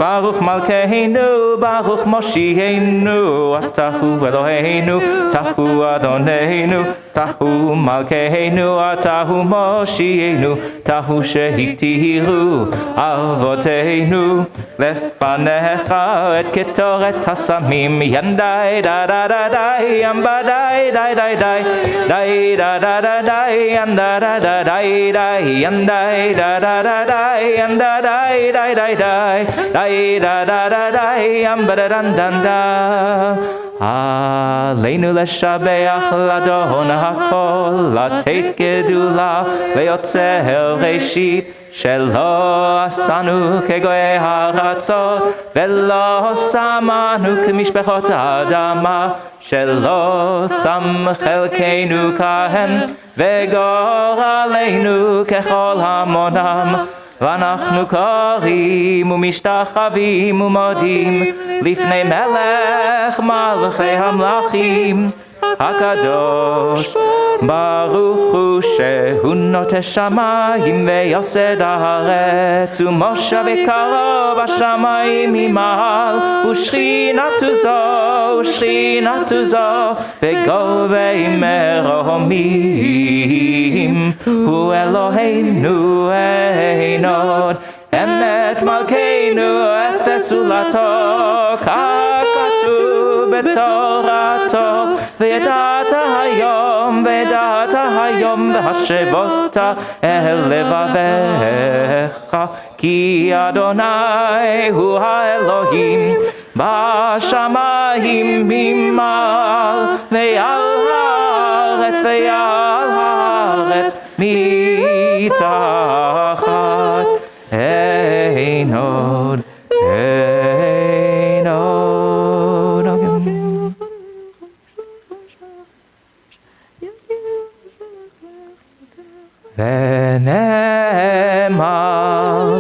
Speaker 5: Baruch Malkeinu, Baruch Moshienu, Atahu Eloheinu, Tahu Adonenu, Tahu Malkeinu, Atahu Moshienu, Tahu Shehitiru, Avoteinu, Lefanecha et Ketoret Hasamim, Yandai da da da da, Yamba dai dai dai dai, dai da da da da, Yanda da da dai dai, Yandai da da da da, Yanda dai dai dai dai, dai da da da da, Yamba da dan dan da. Aleinu leshabeach ladon hakol, latet gedula, ve'yotzer reshit, shelo asanu kegoe haratzot, velo samanu kemishpechot adama, shelo sam chelkeinu kahem, וגורלנו ככל המונם, ואנחנו קוראים ומשתחווים ומודים לפני מלך מלכי המלכים הקדוש, ברוך הוא שהוא נוטה שמיים ויוסד הארץ, ומושב יקרו בשמיים ממעל, ושכינתו זו בגובי מרומים, הוא אלוהינו אין עוד, אמת מלכנו אפס זולתו, ככתוב בתורתו, וידעת היום והשבות אל לבביך, כי אדוני הוא האלוהים בשמיים ממעל, ועל הארץ הארץ מתחת אין עוד, אין עוד. ונאמר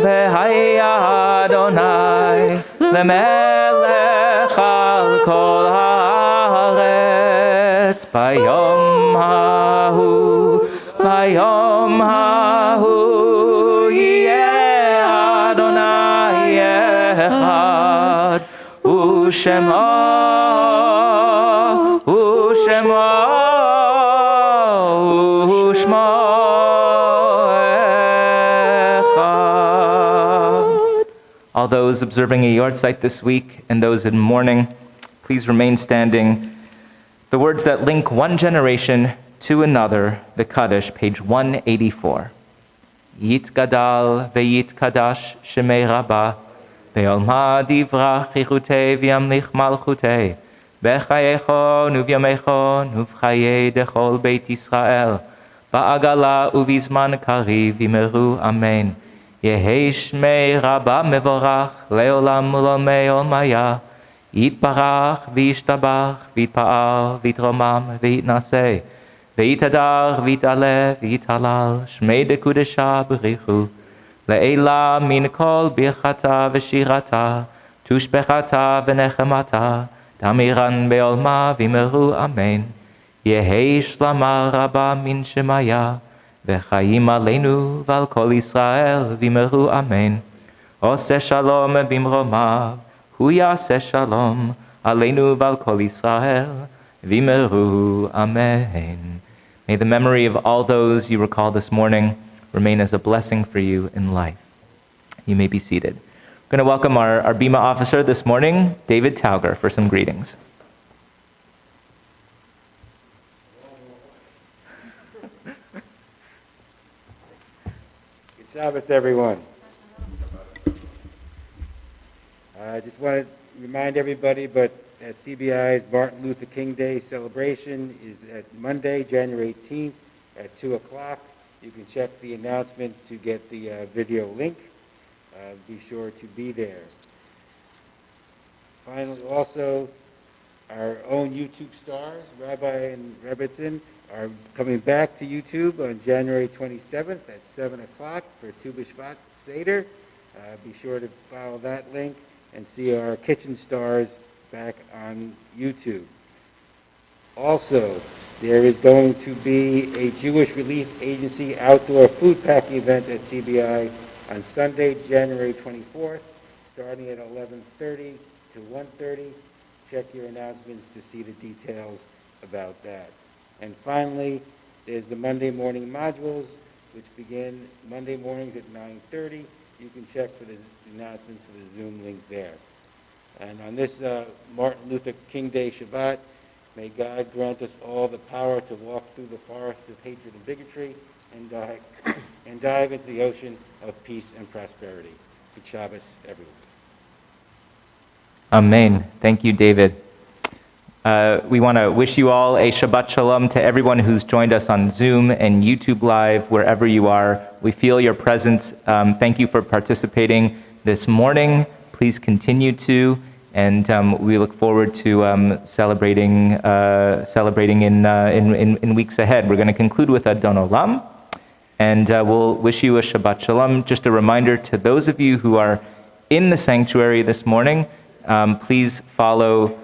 Speaker 5: והיה אדוני למלך על כל הארץ ביום ההוא, ביום ההוא יהיה אדוני אחד ושמו All those observing a yard site this week and those in mourning, please remain standing. The words that link one generation to another, the Kaddish, page 184. Yitgadal ve'yitkadash shemei rabba, ve'olma divrach yichutei v'yamlich malchutei, b'chayechon uvyamechon uv'chayei dechol beit Yisrael, ba'agala uvizman kariv v'meru amen. Yehi shmei rabba mevorach leolam ulomei olmaya, yitbarach v'yishtabach v'yitpa'al v'yitromam v'yitnaseh, v'yitadar v'yitale v'yitalal shmei dekudesha b'richu, le'ela min kol birchata v'shirata, tushbechata v'nechemata, tamiran be'olma v'meru amen. Yehi shlama rabba min shemaya, וחיים עלינו ועל כל ישראל וימרו אמן. עושה שלום במרומיו, הוא יעשה שלום עלינו ועל כל ישראל וימרו amen. May the memory of all those you recall this morning remain as a blessing for you in life. You may be seated. We're going to welcome our Bima officer this morning, David Tauger, for some greetings.
Speaker 14: Shabbos, everyone. I just want to remind everybody, but at CBI's Martin Luther King Day celebration is at Monday, January 18th at 2 o'clock. You can check the announcement to get the video link. Be sure to be there. Finally, also, our own YouTube stars, Rabbi and Rebbitzin, are coming back to YouTube on January 27th at 7 o'clock for Tu B'Shvat Seder. Be sure to follow that link and see our kitchen stars back on YouTube. Also, there is going to be a Jewish Relief Agency outdoor food packing event at CBI on Sunday, January 24th, starting at 11:30 to 1:30. Check your announcements to see the details about that. And finally, there's the Monday morning modules, which begin Monday mornings at 9:30. You can check for the announcements for the Zoom link there. And on this Martin Luther King Day Shabbat, may God grant us all the power to walk through the forest of hatred and bigotry and dive into the ocean of peace and prosperity. Good Shabbos, everyone.
Speaker 5: Amen. Thank you, David. We want to wish you all a Shabbat Shalom to everyone who's joined us on Zoom and YouTube Live, wherever you are. We feel your presence. Thank you for participating this morning. Please continue to, and we look forward to celebrating in weeks ahead. We're going to conclude with Adon Olam, and we'll wish you a Shabbat Shalom. Just a reminder to those of you who are in the sanctuary this morning, please follow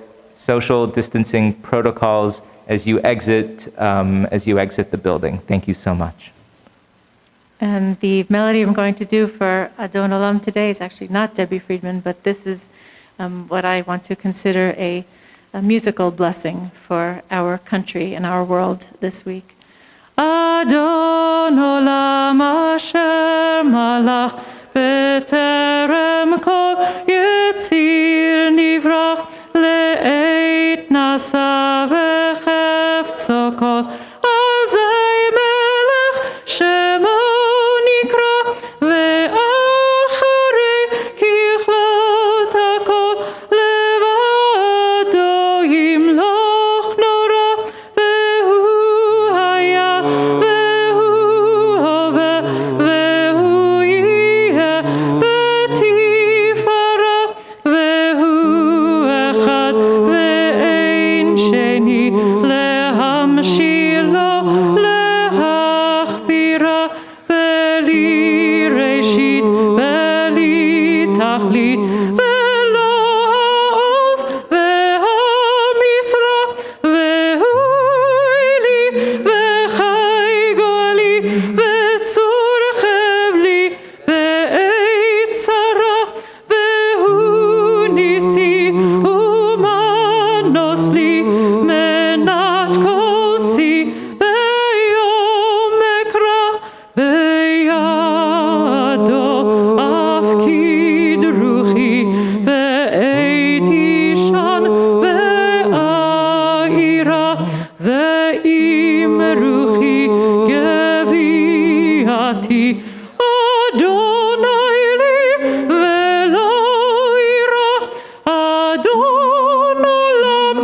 Speaker 5: social distancing protocols as you exit the building. Thank you so much.
Speaker 6: And the melody I'm going to do for Adon Olam today is actually not Debbie Friedman, but this is what I want to consider a musical blessing for our country and our world this week. Adon Olam Asher Malach B'terem Kol Yetzir Nivrach Le'eit Nasa V'chefzo Kol Azai Melech Shemo Nikra Ve'acharei Kichlot HaKol Levado Yimloch Nora Ve'hu Haya Ve'hu להשילה, להכבירה, בלי ראשית, בלי תכלית, ולא העוז והמשרה, והוא לי, וחי גואלי, וצור חבלי, ועת צרה, והוא ניסי, ומנוס לי, מנת כוסי, ביום אקרא, בידו אפקיד רוחי, בעת אישן ואירה, ועם רוחי גביעתי, אדוני לי ולא אירא, אדון עולם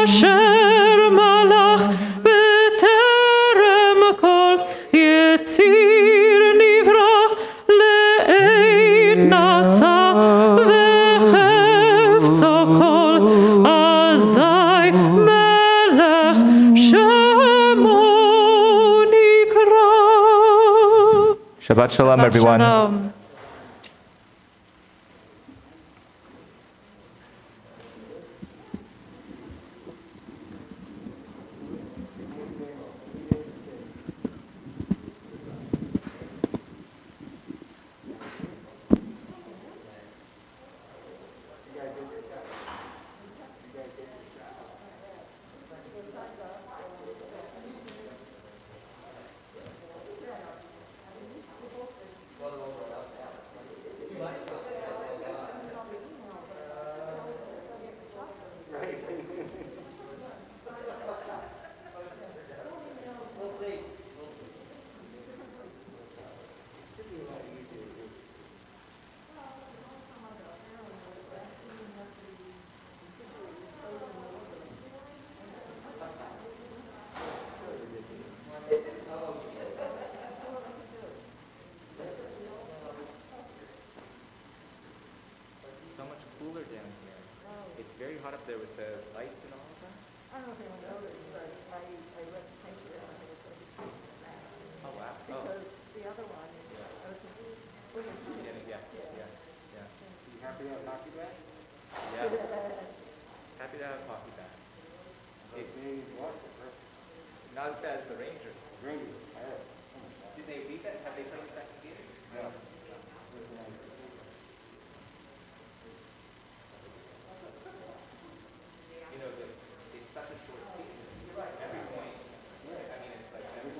Speaker 6: אשר מלך, בטרם כל יציר נברא, לעת נשא וחפצו כל, אזי מלך שמו נקרא.
Speaker 5: Shabbat Shalom, everyone.
Speaker 6: Shalom.
Speaker 5: So much cooler down here. It's very hot up there with the lights and all of that.
Speaker 8: I don't know if anyone noticed, but I read the sanctuary and it was like a tree mass.
Speaker 5: Oh, wow.
Speaker 8: Because the other one, I was just looking at it.
Speaker 5: Yeah.
Speaker 14: You happy to have hockey back?
Speaker 5: Yeah. Happy to have hockey back. It's not as bad as the Rangers.
Speaker 14: Rangers, terrible.
Speaker 5: Did they beat that? Have they played the second game?
Speaker 14: No.